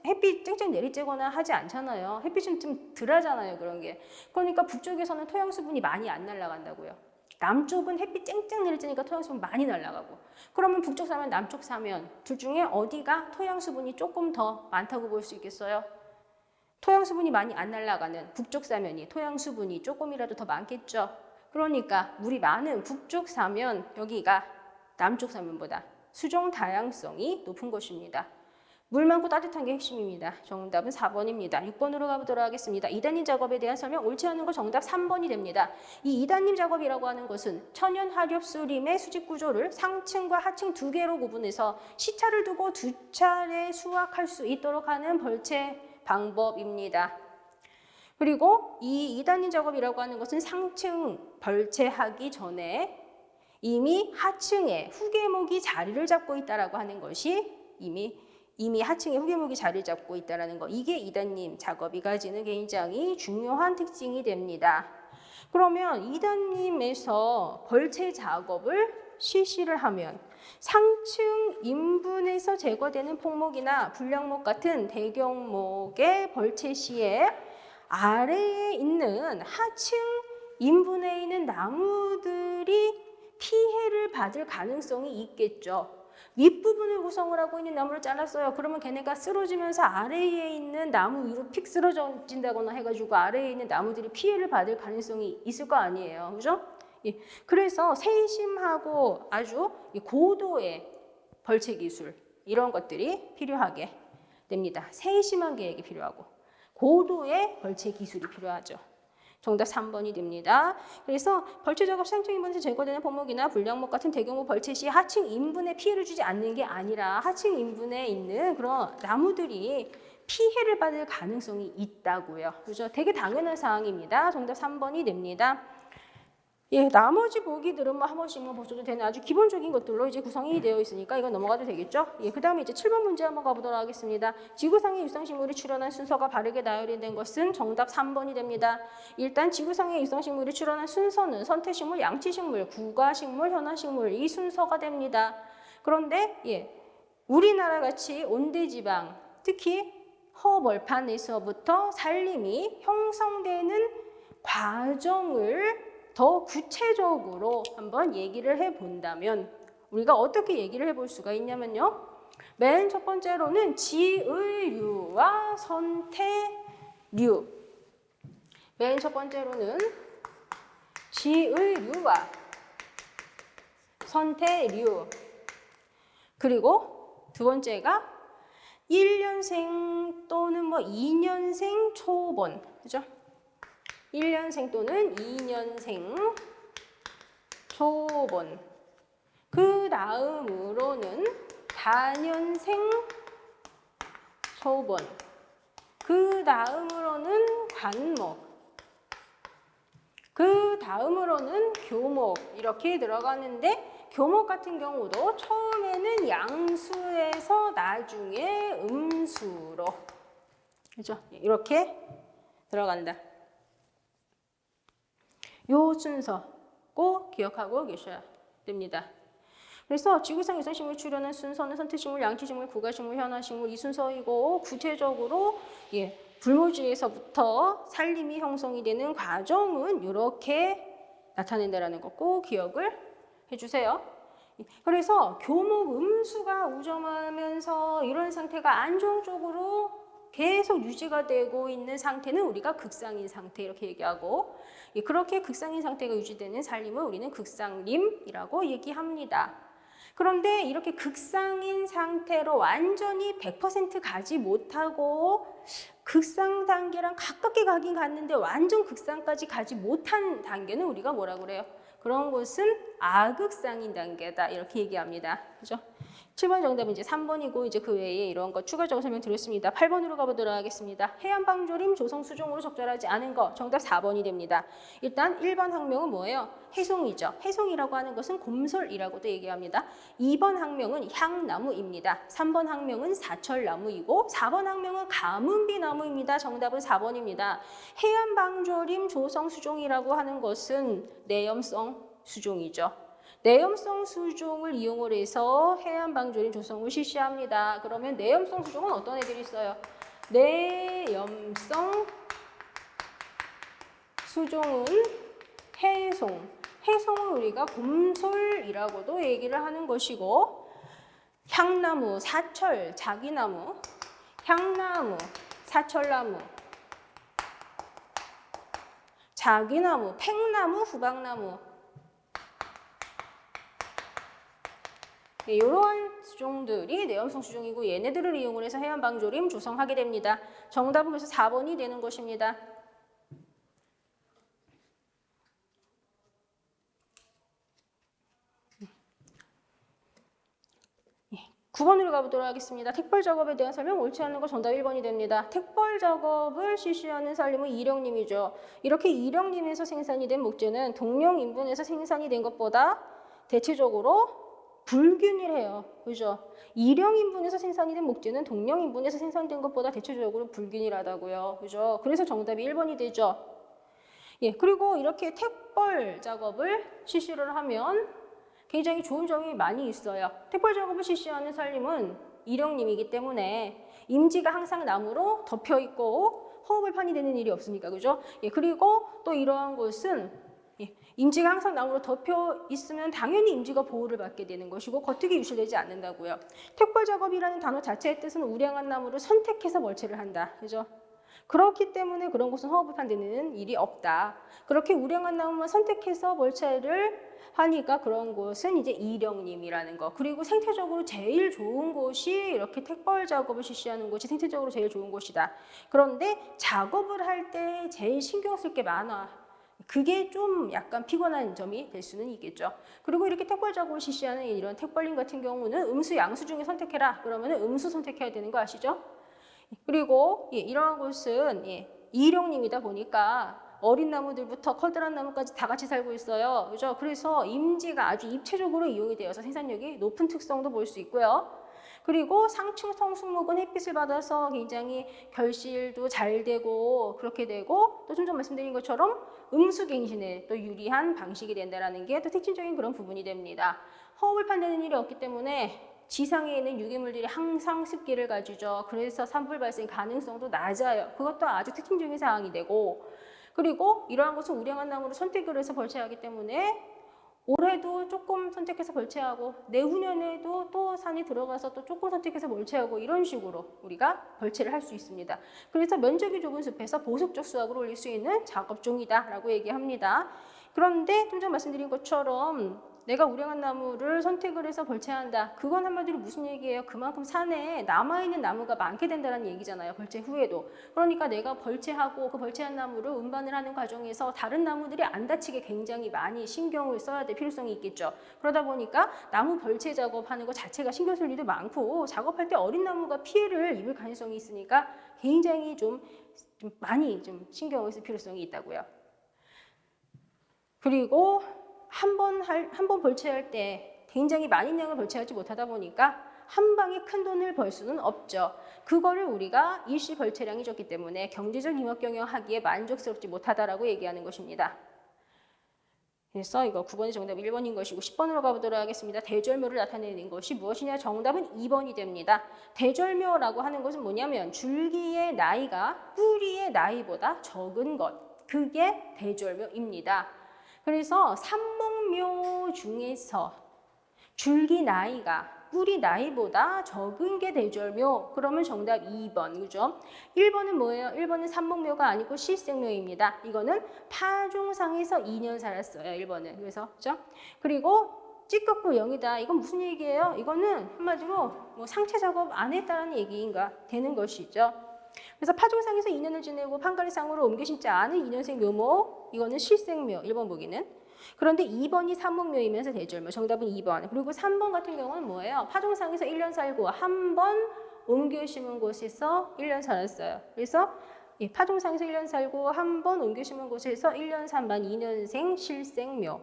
햇빛 쨍쨍 내리쬐거나 하지 않잖아요. 햇빛은 좀 덜하잖아요, 그런 게. 그러니까 북쪽에서는 토양 수분이 많이 안 날아간다고요. 남쪽은 햇빛 쨍쨍 내리쬐니까 토양 수분 많이 날아가고. 그러면 북쪽 사면, 남쪽 사면 둘 중에 어디가 토양 수분이 조금 더 많다고 볼 수 있겠어요? 토양 수분이 많이 안 날아가는 북쪽 사면이 토양 수분이 조금이라도 더 많겠죠. 그러니까 물이 많은 북쪽 사면, 여기가 남쪽 사면보다 수종 다양성이 높은 곳입니다. 물 많고 따뜻한 게 핵심입니다. 정답은 4번입니다. 6번으로 가보도록 하겠습니다. 2단님 작업에 대한 설명 옳지 않은 거 정답 3번이 됩니다. 이 2단님 작업이라고 하는 것은 천연 하렵수림의 수직 구조를 상층과 하층 두 개로 구분해서 시차를 두고 두 차례 수확할 수 있도록 하는 벌채 방법입니다. 그리고 이 2단님 작업이라고 하는 것은 상층 벌채하기 전에 이미 하층에 후계목이 자리를 잡고 있다라고 하는 것이 이미 하층에 후계목이 자리를 잡고 있다는 거. 이게 2단님 작업이 가지는 굉장히 중요한 특징이 됩니다. 그러면 2단님에서 벌채 작업을 실시를 하면 상층 인분에서 제거되는 폭목이나 불량목 같은 대경목의 벌채 시에 아래에 있는 하층 인분에 있는 나무들이 피해를 받을 가능성이 있겠죠. 윗부분을 구성을 하고 있는 나무를 잘랐어요. 그러면 걔네가 쓰러지면서 아래에 있는 나무 위로 픽 쓰러진다거나 해가지고 아래에 있는 나무들이 피해를 받을 가능성이 있을 거 아니에요. 그죠? 예. 그래서 세심하고 아주 고도의 벌채 기술, 이런 것들이 필요하게 됩니다. 세심한 계획이 필요하고 고도의 벌채 기술이 필요하죠. 정답 3번이 됩니다. 그래서 벌채 작업 상층 인분에서 제거되는 폭목이나 불량목 같은 대규모 벌채 시 하층 인분에 피해를 주지 않는 게 아니라 하층 인분에 있는 그런 나무들이 피해를 받을 가능성이 있다고요. 그죠? 되게 당연한 사항입니다. 정답 3번이 됩니다. 예, 나머지 보기들은 뭐 한 번씩만 보셔도 되는 아주 기본적인 것들로 이제 구성이 되어 있으니까 이건 넘어가도 되겠죠? 예, 그 다음에 이제 7번 문제 한번 가보도록 하겠습니다. 지구상의 유성식물이 출현한 순서가 바르게 나열된 것은 정답 3번이 됩니다. 일단 지구상의 유성식물이 출현한 순서는 선택식물, 양치식물, 구가식물, 현화식물 이 순서가 됩니다. 그런데 예, 우리나라 같이 온대지방, 특히 허벌판에서부터 산림이 형성되는 과정을 더 구체적으로 한번 얘기를 해본다면 우리가 어떻게 얘기를 해볼 수가 있냐면요. 맨 첫 번째로는 지의류와 선태류. 맨 첫 번째로는 지의류와 선태류. 그리고 두 번째가 1년생 또는 뭐 2년생 초본. 그죠? 1년생 또는 2년생 초본. 그 다음으로는 다년생 초본. 그 다음으로는 관목. 그 다음으로는 교목. 이렇게 들어가는데 교목 같은 경우도 처음에는 양수에서 나중에 음수로. 그죠? 이렇게 들어간다. 요 순서 꼭 기억하고 계셔야 됩니다. 그래서 지구상 유성식물 출현한 순서는 선택식물, 양치식물, 구가식물, 현화식물 이 순서이고 구체적으로 예, 불모지에서부터 산림이 형성이 되는 과정은 이렇게 나타낸다라는 거 꼭 기억을 해주세요. 그래서 교목 음수가 우점하면서 이런 상태가 안 좋은 쪽으로 계속 유지가 되고 있는 상태는 우리가 극상인 상태 이렇게 얘기하고, 그렇게 극상인 상태가 유지되는 살림을 우리는 극상림이라고 얘기합니다. 그런데 이렇게 극상인 상태로 완전히 100% 가지 못하고 극상 단계랑 가깝게 가긴 갔는데 완전 극상까지 가지 못한 단계는 우리가 뭐라고 그래요? 그런 것은 아극상인 단계다 이렇게 얘기합니다. 그죠? 7번 정답은 이제 3번이고 이제 그 외에 이런 거 추가적으로 설명드렸습니다. 8번으로 가보도록 하겠습니다. 해안방조림 조성 수종으로 적절하지 않은 거 정답 4번이 됩니다. 일단 1번 항명은 뭐예요? 해송이죠. 해송이라고 하는 것은 곰솔이라고도 얘기합니다. 2번 항명은 향나무입니다. 3번 항명은 사철나무이고 4번 항명은 가문비나무입니다. 정답은 4번입니다. 해안방조림 조성 수종이라고 하는 것은 내염성 수종이죠. 내염성 수종을 이용을 해서 해안방조림 조성을 실시합니다. 그러면 내염성 수종은 어떤 애들이 있어요? 내염성 수종은 해송. 해송은 우리가 곰솔이라고도 얘기를 하는 것이고, 향나무, 사철, 자기나무, 향나무, 사철나무, 자기나무, 팽나무, 후박나무, 이러한 수종들이 내염성 수종이고 얘네들을 이용을 해서 해안방조림 조성하게 됩니다. 정답은 그래서 4번이 되는 것입니다. 9번으로 가보도록 하겠습니다. 택벌 작업에 대한 설명 옳지 않은 거 정답 1번이 됩니다. 택벌 작업을 실시하는 살림은 일용님이죠. 이렇게 일용님에서 생산이 된 목재는 동령인분에서 생산이 된 것보다 대체적으로 불균일해요. 그죠? 일용인분에서 생산이 된 목재는 동령인분에서 생산된 것보다 대체적으로 불균일하다고요. 그죠? 그래서 정답이 1번이 되죠. 예, 그리고 이렇게 택벌 작업을 실시를 하면 굉장히 좋은 점이 많이 있어요. 택벌 작업을 실시하는 살림은 일용님이기 때문에 임지가 항상 나무로 덮여 있고 허허벌판이 되는 일이 없으니까, 그죠? 예, 그리고 또 이러한 곳은 임지가 항상 나무로 덮여 있으면 당연히 임지가 보호를 받게 되는 것이고 겉흙이 유실되지 않는다고요. 택벌 작업이라는 단어 자체의 뜻은 우량한 나무를 선택해서 멀채를 한다. 그죠? 그렇기 때문에 그런 곳은 허허벌판 되는 일이 없다. 그렇게 우량한 나무만 선택해서 멀채를 하니까 그런 곳은 이제 일용림이라는 거. 그리고 생태적으로 제일 좋은 곳이 이렇게 택벌 작업을 실시하는 곳이 생태적으로 제일 좋은 곳이다. 그런데 작업을 할 때 제일 신경 쓸 게 많아. 그게 좀 약간 피곤한 점이 될 수는 있겠죠. 그리고 이렇게 택벌 작업을 실시하는 이런 택벌림 같은 경우는 음수, 양수 중에 선택해라. 그러면 음수 선택해야 되는 거 아시죠? 그리고 이러한 곳은 일용림이다 보니까 어린 나무들부터 커다란 나무까지 다 같이 살고 있어요. 그죠? 그래서 임지가 아주 입체적으로 이용이 되어서 생산력이 높은 특성도 볼 수 있고요. 그리고 상층성 수목은 햇빛을 받아서 굉장히 결실도 잘 되고 그렇게 되고 또 좀 전 말씀드린 것처럼 음수갱신에 또 유리한 방식이 된다는 게 또 특징적인 그런 부분이 됩니다. 허허벌판 되는 일이 없기 때문에 지상에 있는 유기물들이 항상 습기를 가지죠. 그래서 산불 발생 가능성도 낮아요. 그것도 아주 특징적인 사항이 되고, 그리고 이러한 것은 우량한 나무를 선택을 해서 벌채하기 때문에 올해도 조금 선택해서 벌채하고 내후년에도 또 산에 들어가서 또 조금 선택해서 벌채하고 이런 식으로 우리가 벌채를 할 수 있습니다. 그래서 면적이 좁은 숲에서 보속적 수확을 올릴 수 있는 작업종이다라고 얘기합니다. 그런데 좀 전 말씀드린 것처럼 내가 우량한 나무를 선택을 해서 벌채한다. 그건 한마디로 무슨 얘기예요? 그만큼 산에 남아있는 나무가 많게 된다는 얘기잖아요. 벌채 후에도. 그러니까 내가 벌채하고 그 벌채한 나무를 운반을 하는 과정에서 다른 나무들이 안 다치게 굉장히 많이 신경을 써야 될 필요성이 있겠죠. 그러다 보니까 나무 벌채 작업하는 것 자체가 신경 쓸 일도 많고 작업할 때 어린 나무가 피해를 입을 가능성이 있으니까 굉장히 좀 많이 좀 신경을 쓸 필요성이 있다고요. 그리고 한 번 벌채할 때 굉장히 많은 양을 벌채하지 못하다 보니까 한 방에 큰 돈을 벌 수는 없죠. 그거를 우리가 일시 벌채량이 적기 때문에 경제적 융합 경영하기에 만족스럽지 못하다라고 얘기하는 것입니다. 그래서 이거 9번의 정답이 1번인 것이고 10번으로 가보도록 하겠습니다. 대절묘를 나타내는 것이 무엇이냐? 정답은 2번이 됩니다. 대절묘라고 하는 것은 뭐냐면 줄기의 나이가 뿌리의 나이보다 적은 것. 그게 대절묘입니다. 그래서 삼목묘 중에서 줄기 나이가 뿌리 나이보다 적은 게 대절묘. 그러면 정답 2번. 그죠? 1번은 뭐예요? 1번은 삼목묘가 아니고 실생묘입니다. 이거는 파종상에서 2년 살았어요. 1번은. 그래서 그죠? 그리고 찌꺼구 0이다. 이건 무슨 얘기예요? 이거는 한마디로 뭐 상체 작업 안 했다는 얘기인가 되는 것이죠. 그래서 파종상에서 2년을 지내고 판가리상으로 옮겨 심지 않은 2년생 묘목, 이거는 실생묘, 1번 보기는. 그런데 2번이 삼목묘이면서 대절묘, 정답은 2번. 그리고 3번 같은 경우는 뭐예요? 파종상에서 1년 살고 한 번 옮겨 심은 곳에서 1년 살았어요. 그래서 파종상에서 1년 살고 한 번 옮겨 심은 곳에서 1년 산 만 2년생 실생묘.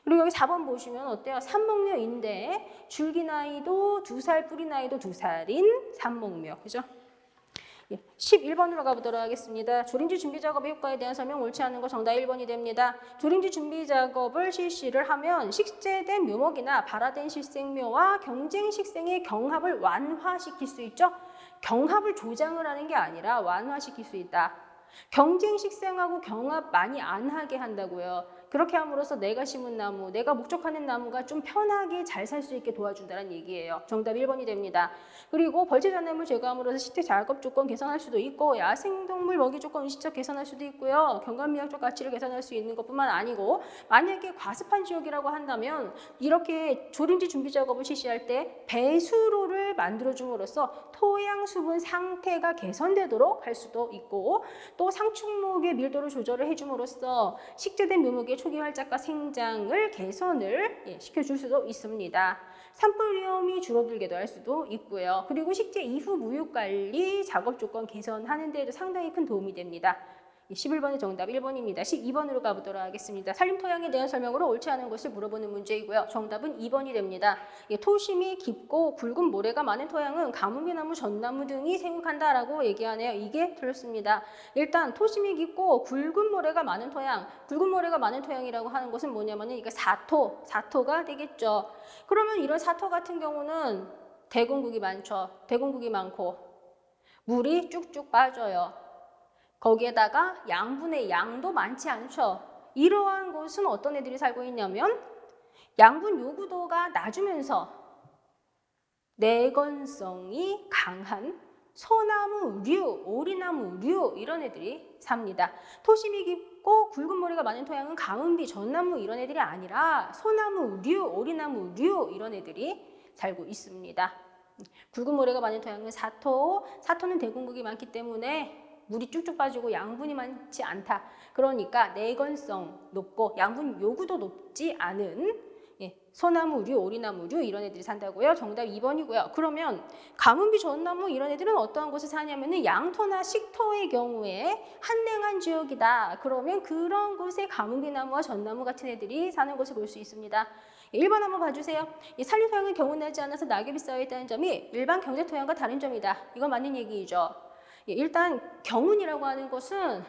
그리고 여기 4번 보시면 어때요? 삼목묘인데 줄기 나이도 2살, 뿌리 나이도 2살인 삼목묘. 그죠? 11번으로 가보도록 하겠습니다. 조림지 준비 작업의 효과에 대한 설명 옳지 않은 거 정답 1번이 됩니다. 조림지 준비 작업을 실시를 하면 식재된 묘목이나 발화된 실생묘와 경쟁 식생의 경합을 완화시킬 수 있죠. 경합을 조장을 하는 게 아니라 완화시킬 수 있다. 경쟁 식생하고 경합 많이 안 하게 한다고요. 그렇게 함으로써 내가 심은 나무, 내가 목적하는 나무가 좀 편하게 잘 살 수 있게 도와준다는 얘기예요. 정답 1번이 됩니다. 그리고 벌채자나무 제거함으로써 식재 작업 조건 개선할 수도 있고 야생동물 먹이 조건 의식적 개선할 수도 있고요. 경관미학적 가치를 개선할 수 있는 것뿐만 아니고 만약에 과습한 지역이라고 한다면 이렇게 조림지 준비 작업을 실시할 때 배수로를 만들어줌으로써 토양 수분 상태가 개선되도록 할 수도 있고 또 상충목의 밀도를 조절을 해줌으로써 식재된 묘목의 초기 활작과 생장을 개선을 시켜줄 수도 있습니다. 산불 위험이 줄어들게도 할 수도 있고요. 그리고 식재 이후 무육관리 작업 조건 개선하는 데에도 상당히 큰 도움이 됩니다. 11번의 정답 1번입니다. 12번으로 가보도록 하겠습니다. 산림토양에 대한 설명으로 옳지 않은 것을 물어보는 문제이고요. 정답은 2번이 됩니다. 토심이 깊고 굵은 모래가 많은 토양은 가뭄비나무, 전나무 등이 생육한다라고 얘기하네요. 이게 틀렸습니다. 일단 토심이 깊고 굵은 모래가 많은 토양, 굵은 모래가 많은 토양이라고 하는 것은 뭐냐면은 이게 사토가 되겠죠. 그러면 이런 사토 같은 경우는 대공국이 많죠. 대공국이 많고 물이 쭉쭉 빠져요. 거기에다가 양분의 양도 많지 않죠. 이러한 곳은 어떤 애들이 살고 있냐면 양분 요구도가 낮으면서 내건성이 강한 소나무류, 오리나무류 이런 애들이 삽니다. 토심이 깊고 굵은 모래가 많은 토양은 가은비, 전나무 이런 애들이 아니라 소나무류, 오리나무류 이런 애들이 살고 있습니다. 굵은 모래가 많은 토양은 사토는 대공국이 많기 때문에 물이 쭉쭉 빠지고 양분이 많지 않다. 그러니까 내건성 높고 양분 요구도 높지 않은 소나무류, 오리나무류 이런 애들이 산다고요. 정답 2번이고요. 그러면 가문비, 전나무 이런 애들은 어떠한 곳에 사냐면은 양토나 식토의 경우에 한냉한 지역이다. 그러면 그런 곳에 가문비나무와 전나무 같은 애들이 사는 것을 볼 수 있습니다. 1번 한번 봐주세요. 산림토양은 경운하지 않아서 낙엽이 쌓여있다는 점이 일반 경제토양과 다른 점이다. 이건 맞는 얘기죠. 일단 경운이라고 하는 것은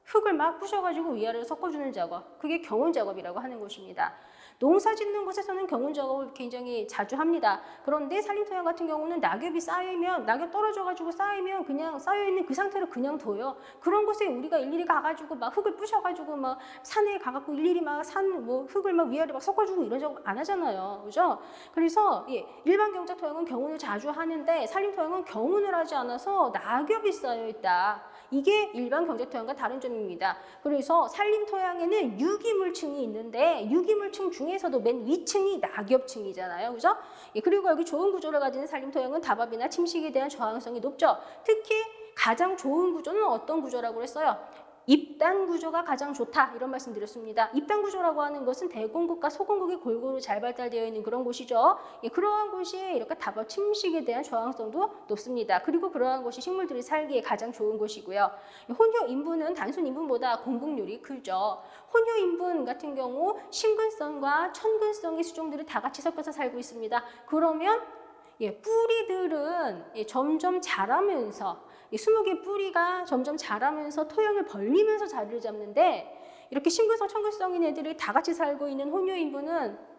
흙을 막 부셔가지고 위아래로 섞어주는 작업, 그게 경운 작업이라고 하는 것입니다. 농사 짓는 곳에서는 경운 작업을 굉장히 자주 합니다. 그런데 산림토양 같은 경우는 낙엽이 쌓이면, 낙엽 떨어져가지고 쌓이면 그냥 쌓여있는 그 상태로 그냥 둬요. 그런 곳에 우리가 일일이 가가지고 막 흙을 부셔가지고 막 산에 가갖고 일일이 막 흙을 막 위아래 막 섞어주고 이런 작업 안 하잖아요. 그죠? 그래서 일반 경작토양은 경운을 자주 하는데 산림토양은 경운을 하지 않아서 낙엽이 쌓여있다. 이게 일반 경작토양과 다른 점입니다. 그래서 산림토양에는 유기물층이 있는데 유기물층 중에서도 맨 위층이 낙엽층이잖아요. 그죠? 그리고 여기 좋은 구조를 가진 산림토양은 다밥이나 침식에 대한 저항성이 높죠. 특히 가장 좋은 구조는 어떤 구조라고 했어요? 입단 구조가 가장 좋다 이런 말씀 드렸습니다. 입단 구조라고 하는 것은 대공국과 소공국이 골고루 잘 발달되어 있는 그런 곳이죠. 그러한 곳이 이렇게 다밥 침식에 대한 저항성도 높습니다. 그리고 그러한 곳이 식물들이 살기에 가장 좋은 곳이고요. 혼효 인분은 단순 인분보다 공급률이 크죠. 혼효 인분 같은 경우 심근성과 천근성의 수종들이 다 같이 섞여서 살고 있습니다. 그러면 뿌리들은 점점 자라면서 수목의 뿌리가 점점 자라면서 토양을 벌리면서 자리를 잡는데 이렇게 심근성, 천근성인 애들이 다 같이 살고 있는 혼효인분은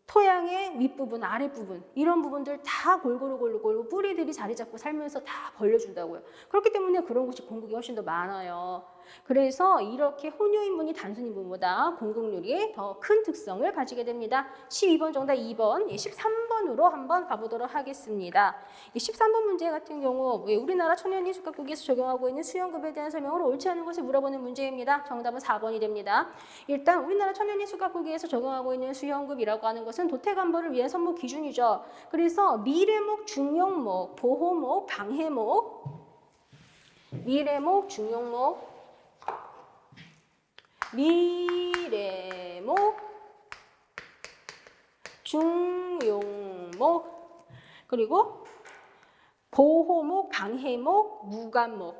토양의 윗부분, 아랫부분 이런 부분들 다 골고루 뿌리들이 자리 잡고 살면서 다 벌려준다고요. 그렇기 때문에 그런 곳이 공국이 훨씬 더 많아요. 그래서 이렇게 혼유인분이 단순인분보다 공급률이 더 큰 특성을 가지게 됩니다. 12번 정답 2번, 13번으로 한번 가보도록 하겠습니다. 13번 문제 같은 경우 우리나라 천연희 숙각국에서 적용하고 있는 수용급에 대한 설명을 옳지 않은 것을 물어보는 문제입니다. 정답은 4번이 됩니다. 일단 우리나라 천연희 숙각국에서 적용하고 있는 수용급이라고 하는 것은 도태감벌을 위한 선목 기준이죠. 그래서 미래목, 중용목, 보호목, 방해목, 미래목, 중용목, 미래목, 중용목, 그리고 보호목, 방해목, 무관목,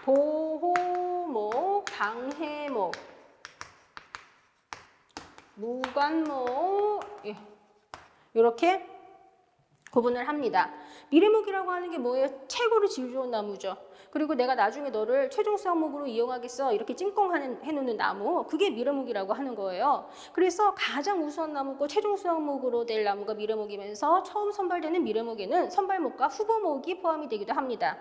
보호목, 방해목, 무관목, 예. 이렇게 구분을 합니다. 미래목이라고 하는 게 뭐예요? 최고로 질 좋은 나무죠. 그리고 내가 나중에 너를 최종 수확목으로 이용하겠어 이렇게 찡꽁해놓는 나무, 그게 미래목이라고 하는 거예요. 그래서 가장 우수한 나무고 최종 수확목으로 될 나무가 미래목이면서 처음 선발되는 미래목에는 선발목과 후보목이 포함이 되기도 합니다.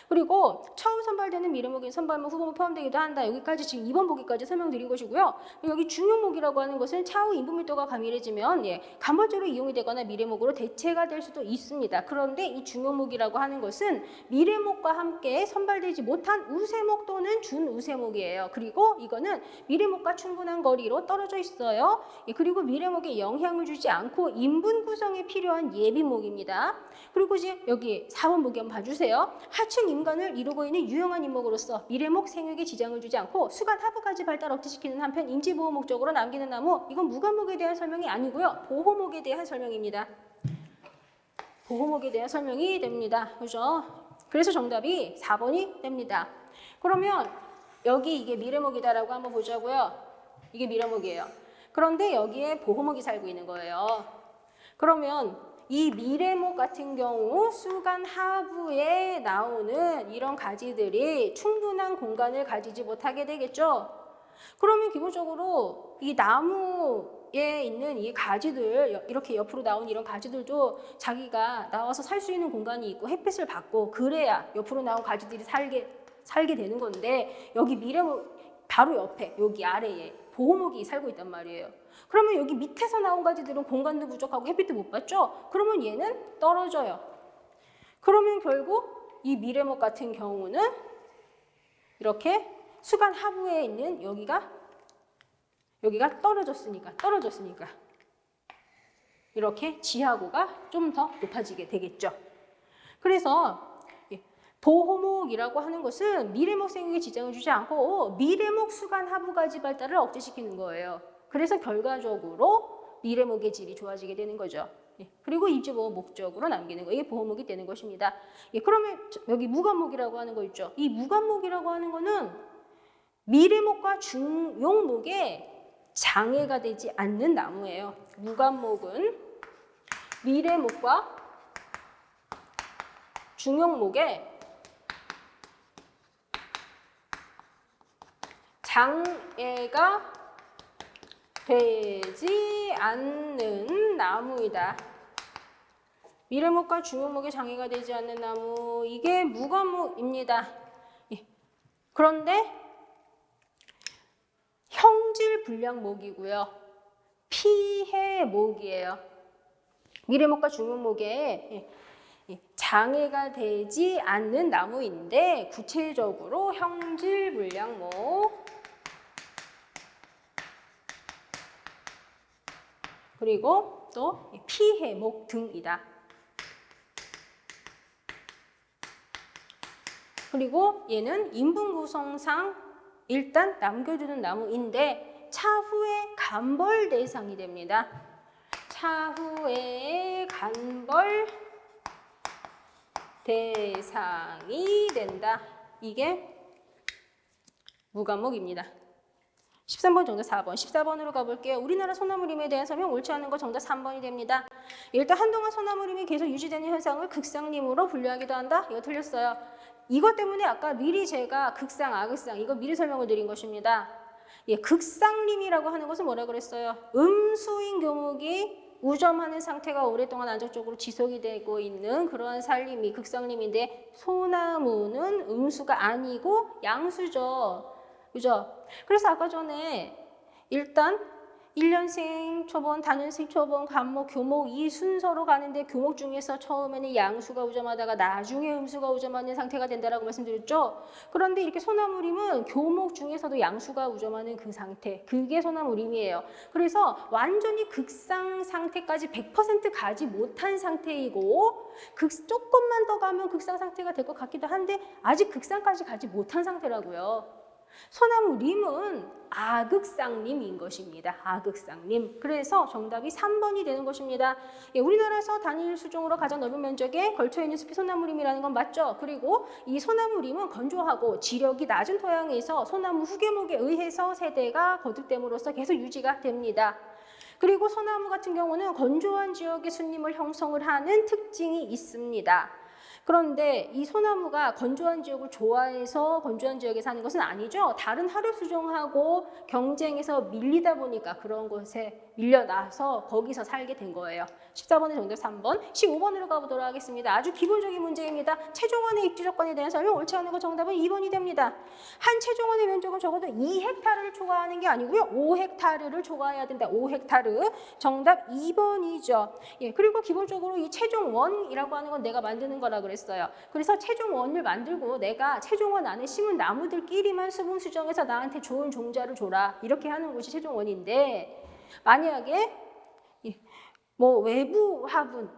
그리고 처음 선발되는 미래목인 선발목, 후보목 포함되기도 한다. 여기까지 지금 2번 보기까지 설명드린 것이고요. 여기 중용목이라고 하는 것은 차후 인분 밀도가 가밀해지면 간벌적으로 이용이 되거나 미래목으로 대체가 될 수도 있습니다. 그런데 이 중용목이라고 하는 것은 미래목과 함께 선발되지 못한 우세목 또는 준우세목이에요. 그리고 이거는 미래목과 충분한 거리로 떨어져 있어요. 그리고 미래목에 영향을 주지 않고 인분 구성에 필요한 예비목입니다. 그리고 이제 여기 4번 보기 한번 봐주세요. 하층 임간을 이루고 있는 유용한 인목으로서 미래목 생육에 지장을 주지 않고 수간 하부까지 발달 억제시키는 한편 임지보호 목적으로 남기는 나무, 이건 무관목에 대한 설명이 아니고요. 보호목에 대한 설명입니다. 보호목에 대한 설명이 됩니다. 그죠? 그래서 정답이 4번이 됩니다. 그러면 여기 이게 미래목이다라고 한번 보자고요. 이게 미래목이에요. 그런데 여기에 보호목이 살고 있는 거예요. 그러면 이 미래목 같은 경우 수간 하부에 나오는 이런 가지들이 충분한 공간을 가지지 못하게 되겠죠. 그러면 기본적으로 이 나무에 있는 이 가지들, 이렇게 옆으로 나온 이런 가지들도 자기가 나와서 살 수 있는 공간이 있고 햇빛을 받고 그래야 옆으로 나온 가지들이 살게 되는 건데, 여기 미래목 바로 옆에 여기 아래에 보호목이 살고 있단 말이에요. 그러면 여기 밑에서 나온 가지들은 공간도 부족하고 햇빛도 못 받죠? 그러면 얘는 떨어져요. 그러면 결국 이 미래목 같은 경우는 이렇게 수간 하부에 있는 여기가 떨어졌으니까 이렇게 지하고가 좀 더 높아지게 되겠죠. 그래서 보호목이라고 하는 것은 미래목 생육에 지장을 주지 않고 미래목 수간 하부가지 발달을 억제시키는 거예요. 그래서 결과적으로 미래목의 질이 좋아지게 되는 거죠. 그리고 임지보호 목적으로 남기는 거, 이게 보호목이 되는 것입니다. 그러면 여기 무관목이라고 하는 거 있죠. 이 무관목이라고 하는 거는 미래목과 중용목에 장애가 되지 않는 나무예요. 무관목은 미래목과 중용목에 장애가 되지 않는 나무이다. 미래목과 중용목에 장애가 되지 않는 나무, 이게 무관목입니다. 그런데 형질불량목이고요. 피해목이에요. 미래목과 중용목에 장애가 되지 않는 나무인데 구체적으로 형질불량목, 그리고 또 피해목 등이다. 그리고 얘는 인분 구성상 일단 남겨두는 나무인데 차후에 간벌 대상이 됩니다. 차후에 간벌 대상이 된다. 이게 무관목입니다. 13번 정답 4번. 14번으로 가볼게요. 우리나라 소나무림에 대한 설명 옳지 않은 거 정답 3번이 됩니다. 일단 한동안 소나무림이 계속 유지되는 현상을 극상림으로 분류하기도 한다. 이거 틀렸어요. 이것 때문에 아까 미리 제가 극상, 악극상 이거 미리 설명을 드린 것입니다. 극상림이라고 하는 것은 뭐라 그랬어요? 음수인 교목이 우점하는 상태가 오랫동안 안정적으로 지속이 되고 있는 그러한 산림이 극상림인데 소나무는 음수가 아니고 양수죠. 그죠? 그래서 아까 전에 일단 1년생 초본, 단년생 초본, 관목, 교목 이 순서로 가는데 교목 중에서 처음에는 양수가 우점하다가 나중에 음수가 우점하는 상태가 된다라고 말씀드렸죠. 그런데 이렇게 소나무림은 교목 중에서도 양수가 우점하는 그 상태, 그게 소나무림이에요. 그래서 완전히 극상 상태까지 100% 가지 못한 상태이고 조금만 더 가면 극상 상태가 될 것 같기도 한데 아직 극상까지 가지 못한 상태라고요. 소나무림은 아극상림인 것입니다. 아극상림. 그래서 정답이 3번이 되는 것입니다. 예, 우리나라에서 단일 수종으로 가장 넓은 면적에 걸쳐있는 숲이 소나무림이라는 건 맞죠? 그리고 이 소나무림은 건조하고 지력이 낮은 토양에서 소나무 후계목에 의해서 세대가 거듭됨으로써 계속 유지가 됩니다. 그리고 소나무 같은 경우는 건조한 지역의 순림을 형성을 하는 특징이 있습니다. 그런데 이 소나무가 건조한 지역을 좋아해서 건조한 지역에 사는 것은 아니죠. 다른 하류수종하고 경쟁에서 밀리다 보니까 그런 곳에 밀려나서 거기서 살게 된 거예요. 14번의 정답 3번. 15번으로 가보도록 하겠습니다. 아주 기본적인 문제입니다. 최종원의 입지 조건에 대한 설명 옳지 않은 거 정답은 2번이 됩니다. 한 최종원의 면적은 적어도 2헥타르를 초과하는 게 아니고요. 5헥타르를 초과해야 된다. 5헥타르. 정답 2번이죠. 예, 그리고 기본적으로 이 최종원이라고 하는 건 내가 만드는 거라 그랬어요. 그래서 최종원을 만들고 내가 최종원 안에 심은 나무들끼리만 수분 수정해서 나한테 좋은 종자를 줘라. 이렇게 하는 곳이 최종원인데 만약에 뭐 외부 화분,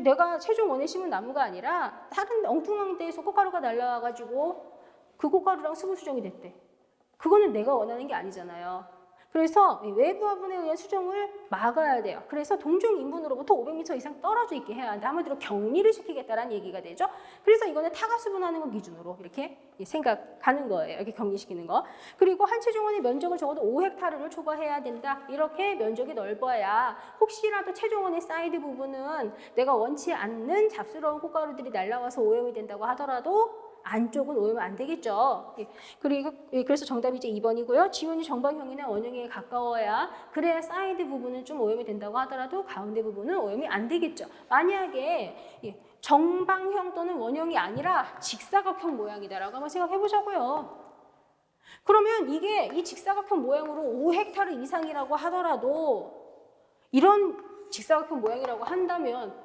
내가 최종원에 심은 나무가 아니라 다른 엉뚱한 데에서 꽃가루가 날라와가지고 그 꽃가루랑 수분 수정이 됐대. 그거는 내가 원하는 게 아니잖아요. 그래서 외부 화분에 의한 수정을 막아야 돼요. 그래서 동종 인분으로부터 500m 이상 떨어져 있게 해야 하는데 한마디로 격리를 시키겠다라는 얘기가 되죠. 그래서 이거는 타가수분하는 거 기준으로 이렇게 생각하는 거예요. 이렇게 격리시키는 거. 그리고 한 최종원의 면적을 적어도 5헥타르를 초과해야 된다. 이렇게 면적이 넓어야 혹시라도 최종원의 사이드 부분은 내가 원치 않는 잡스러운 꽃가루들이 날라와서 오염이 된다고 하더라도 안쪽은 오염 안 되겠죠. 그리고 그래서 정답이 이제 2번이고요. 지온이 정방형이나 원형에 가까워야 그래야 사이드 부분은 좀 오염이 된다고 하더라도 가운데 부분은 오염이 안 되겠죠. 만약에 정방형 또는 원형이 아니라 직사각형 모양이다라고 한번 생각해 보자고요. 그러면 이게 이 직사각형 모양으로 5헥타르 이상이라고 하더라도 이런 직사각형 모양이라고 한다면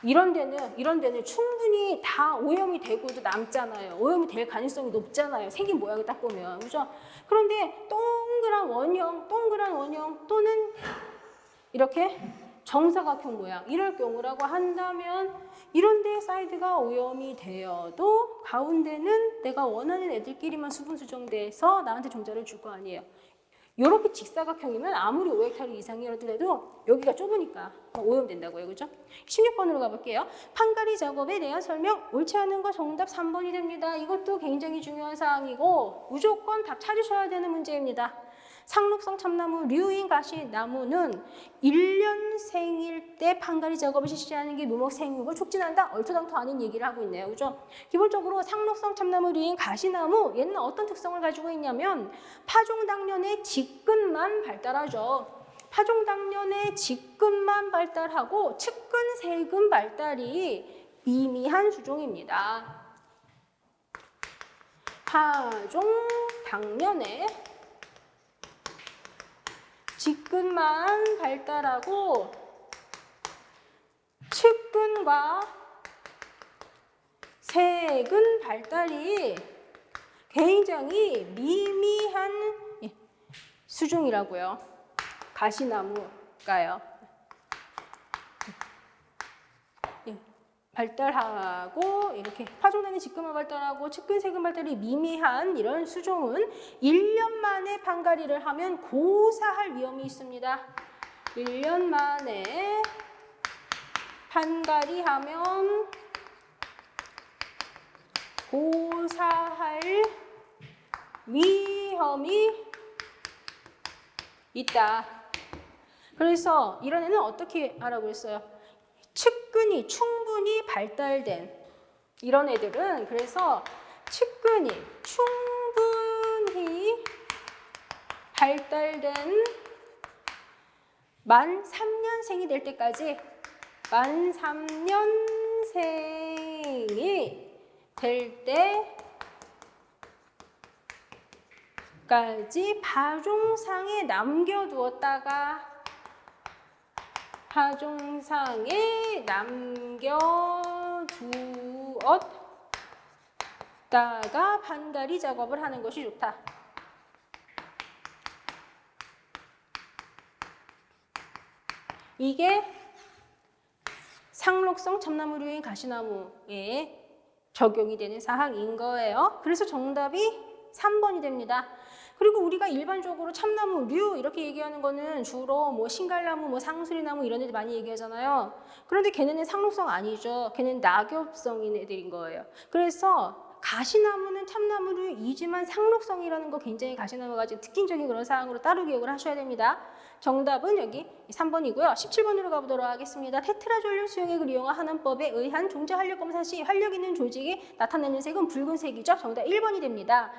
이런 데는 충분히 다 오염이 되고도 남잖아요. 오염이 될 가능성이 높잖아요. 생긴 모양을 딱 보면. 그죠? 그런데 동그란 원형 또는 이렇게 정사각형 모양 이럴 경우라고 한다면 이런 데 사이드가 오염이 되어도 가운데는 내가 원하는 애들끼리만 수분 수정돼서 나한테 종자를 줄 거 아니에요. 이렇게 직사각형이면 아무리 5헥타르 이상이라도 여기가 좁으니까 오염된다고요. 그죠? 16번으로 가볼게요. 판가리 작업에 대한 설명 옳지 않은 거 정답 3번이 됩니다. 이것도 굉장히 중요한 사항이고 무조건 답 찾으셔야 되는 문제입니다. 상록성 참나무, 류인 가시나무는 1년생일 때 판가리 작업을 실시하는 게 묘목 생육을 촉진한다. 얼토당토 아닌 얘기를 하고 있네요. 그죠? 기본적으로 상록성 참나무, 류인 가시나무 얘는 어떤 특성을 가지고 있냐면 파종당년에 직근만 발달하죠. 파종당년에 직근만 발달하고 측근, 세근 발달이 미미한 수종입니다. 파종당년에 직근만 발달하고 측근과 세근 발달이 굉장히 미미한 수종이라고요. 가시나무가요. 발달하고 이렇게 파종단의 직근만 발달하고 측근, 세근 발달이 미미한 이런 수종은 1년 만에 판가리를 하면 고사할 위험이 있습니다. 1년 만에 판가리하면 고사할 위험이 있다. 그래서 이런 애는 어떻게 하라고 했어요? 측근이 충분히 발달된 이런 애들은 그래서 측근이 충분히 발달된 만 3년 3년생이 될 때까지 만 3년생이 될 때까지 파종상에 남겨두었다가 반갈이 작업을 하는 것이 좋다. 이게 상록성 참나무류인 가시나무에 적용이 되는 사항인 거예요. 그래서 정답이 3번이 됩니다. 그리고 우리가 일반적으로 참나무류 이렇게 얘기하는 거는 주로 뭐 신갈나무, 뭐 상수리나무 이런 애들 많이 얘기하잖아요. 그런데 걔네는 상록성 아니죠. 걔는 낙엽성인 애들인 거예요. 그래서 가시나무는 참나무류이지만 상록성이라는 거 굉장히 가시나무가 지금 특징적인 그런 사항으로 따로 기억을 하셔야 됩니다. 정답은 여기 3번이고요. 17번으로 가보도록 하겠습니다. 테트라졸륨 수용액을 이용한 한원법에 의한 종자 활력 검사 시 활력 있는 조직이 나타내는 색은 붉은색이죠. 정답 1번이 됩니다.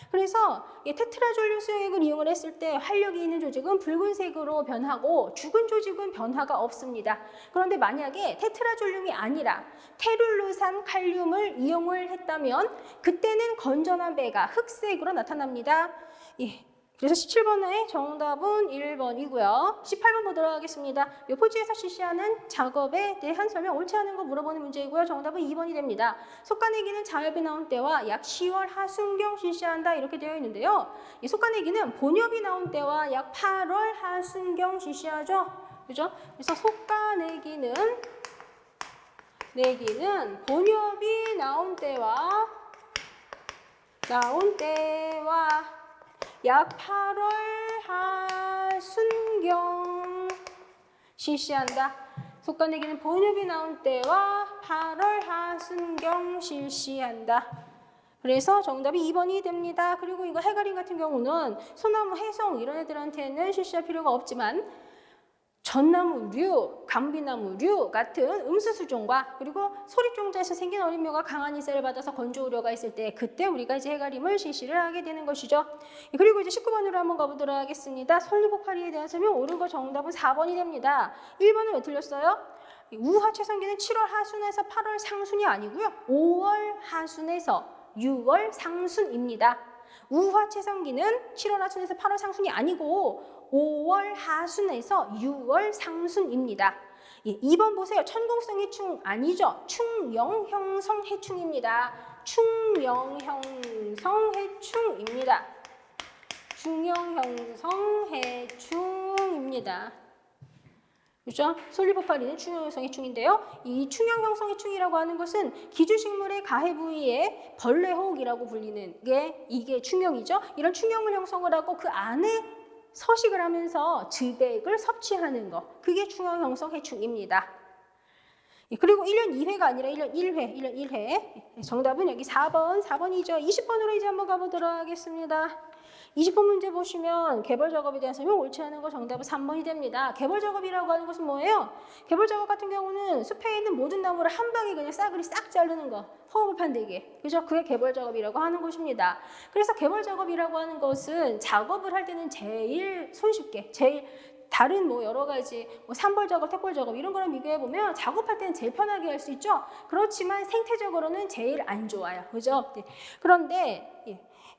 그래서 테트라졸륨 수용액을 이용을 했을 때 활력이 있는 조직은 붉은색으로 변하고 죽은 조직은 변화가 없습니다. 그런데 만약에 테트라졸륨이 아니라 테룰루산 칼륨을 이용을 했다면 그때는 건전한 배가 흑색으로 나타납니다. 예. 그래서 17번의 정답은 1번이고요. 18번 보도록 하겠습니다. 이 포지에서 실시하는 작업에 대한 설명 옳지 않은 거 물어보는 문제이고요. 정답은 2번이 됩니다. 속가내기는 자엽이 나온 때와 약 10월 하순경 실시한다 이렇게 되어 있는데요. 이 속가내기는 본엽이 나온 때와 약 8월 하순경 실시하죠. 그죠? 그래서 속가내기는 본엽이 나온 때와 약 8월 하순경 실시한다. 속가내기는 본엽이 나온 때와 8월 하순경 실시한다. 그래서 정답이 2번이 됩니다. 그리고 이거 해가림 같은 경우는 소나무, 해송 이런 애들한테는 실시할 필요가 없지만 전나무류, 감비나무류 같은 음수수종과 그리고 소립종자에서 생긴 어린묘가 강한 이세를 받아서 건조 우려가 있을 때 그때 우리가 이제 해가림을 실시를 하게 되는 것이죠. 그리고 이제 19번으로 한번 가보도록 하겠습니다. 솔리폭파리에 대한 설명 옳은 거 정답은 4번이 됩니다. 1번은 왜 틀렸어요? 우화 최성기는 7월 하순에서 8월 상순이 아니고요. 5월 하순에서 6월 상순입니다. 우화 최성기는 7월 하순에서 8월 상순이 아니고 5월 하순에서 6월 상순입니다. 예, 2번 보세요. 천공성 해충 아니죠. 충영 형성 해충입니다. 충영 형성 해충입니다. 충영 형성 해충입니다. 그렇죠? 솔리포파리는 충영 형성 해충인데요. 이 충영 형성 해충이라고 하는 것은 기주식물의 가해 부위에 벌레 호흡이라고 불리는 게 이게 충영이죠. 이런 충영을 형성을 하고 그 안에 서식을 하면서 즈백을 섭취하는 거. 그게 충영 형성 해충입니다. 그리고 1년 2회가 아니라 1년 1회. 정답은 여기 4번이죠. 20번으로 이제 한번 가보도록 하겠습니다. 20번 문제 보시면 개벌 작업에 대한 설명 옳지 않은 거 정답은 3번이 됩니다. 개벌 작업이라고 하는 것은 뭐예요? 개벌 작업 같은 경우는 숲에 있는 모든 나무를 한 방에 그냥 싸그리 싹 자르는 거. 허업을 판대기. 그죠? 그게 개벌 작업이라고 하는 것입니다. 그래서 개벌 작업이라고 하는 것은 작업을 할 때는 제일 손쉽게, 다른 뭐 여러 가지 뭐 산벌 작업, 택벌 작업 이런 거랑 비교해 보면 작업할 때는 제일 편하게 할 수 있죠. 그렇지만 생태적으로는 제일 안 좋아요. 그죠? 네. 그런데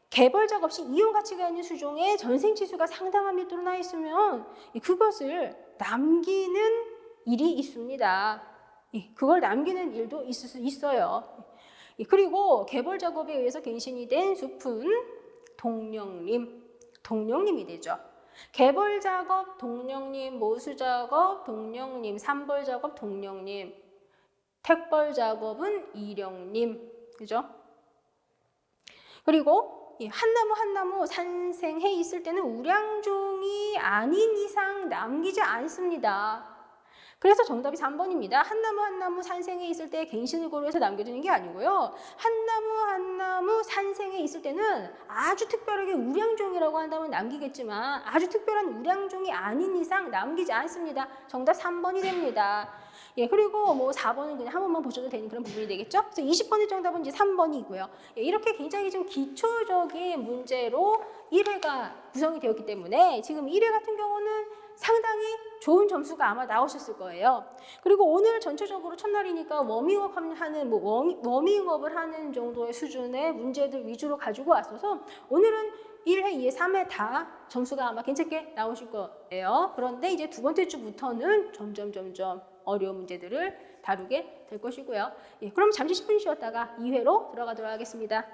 개벌 작업 시 이온 가치가 있는 수종에 전생치수가 상당한 밀도로 나 있으면 그것을 남기는 일이 있습니다. 그걸 남기는 일도 있을 수 있어요. 그리고 개벌 작업에 의해서 갱신이 된 숲은 동령림이 되죠. 개벌 작업, 동령림, 모수 작업, 동령림, 산벌 작업, 동령림, 택벌 작업은 일령림, 그죠? 그리고 한 나무 산생해 있을 때는 우량종이 아닌 이상 남기지 않습니다. 그래서 정답이 3번입니다. 한 나무 산생해 있을 때 갱신을 고려해서 남겨두는 게 아니고요. 한 나무 산생해 있을 때는 아주 특별하게 우량종이라고 한다면 남기겠지만 아주 특별한 우량종이 아닌 이상 남기지 않습니다. 정답 3번이 됩니다. 그리고 뭐 4번은 그냥 한 번만 보셔도 되는 그런 부분이 되겠죠? 그래서 20번의 정답은 이제 3번이고요. 이렇게 굉장히 좀 기초적인 문제로 1회가 구성이 되었기 때문에 지금 1회 같은 경우는 상당히 좋은 점수가 아마 나오셨을 거예요. 그리고 오늘 전체적으로 첫날이니까 워밍업을 하는 정도의 수준의 문제들 위주로 가지고 왔어서 오늘은 1회, 2회, 3회 다 점수가 아마 괜찮게 나오실 거예요. 그런데 이제 두 번째 주부터는 점점 어려운 문제들을 다루게 될 것이고요. 예, 그럼 잠시 10분 쉬었다가 2회로 들어가도록 하겠습니다.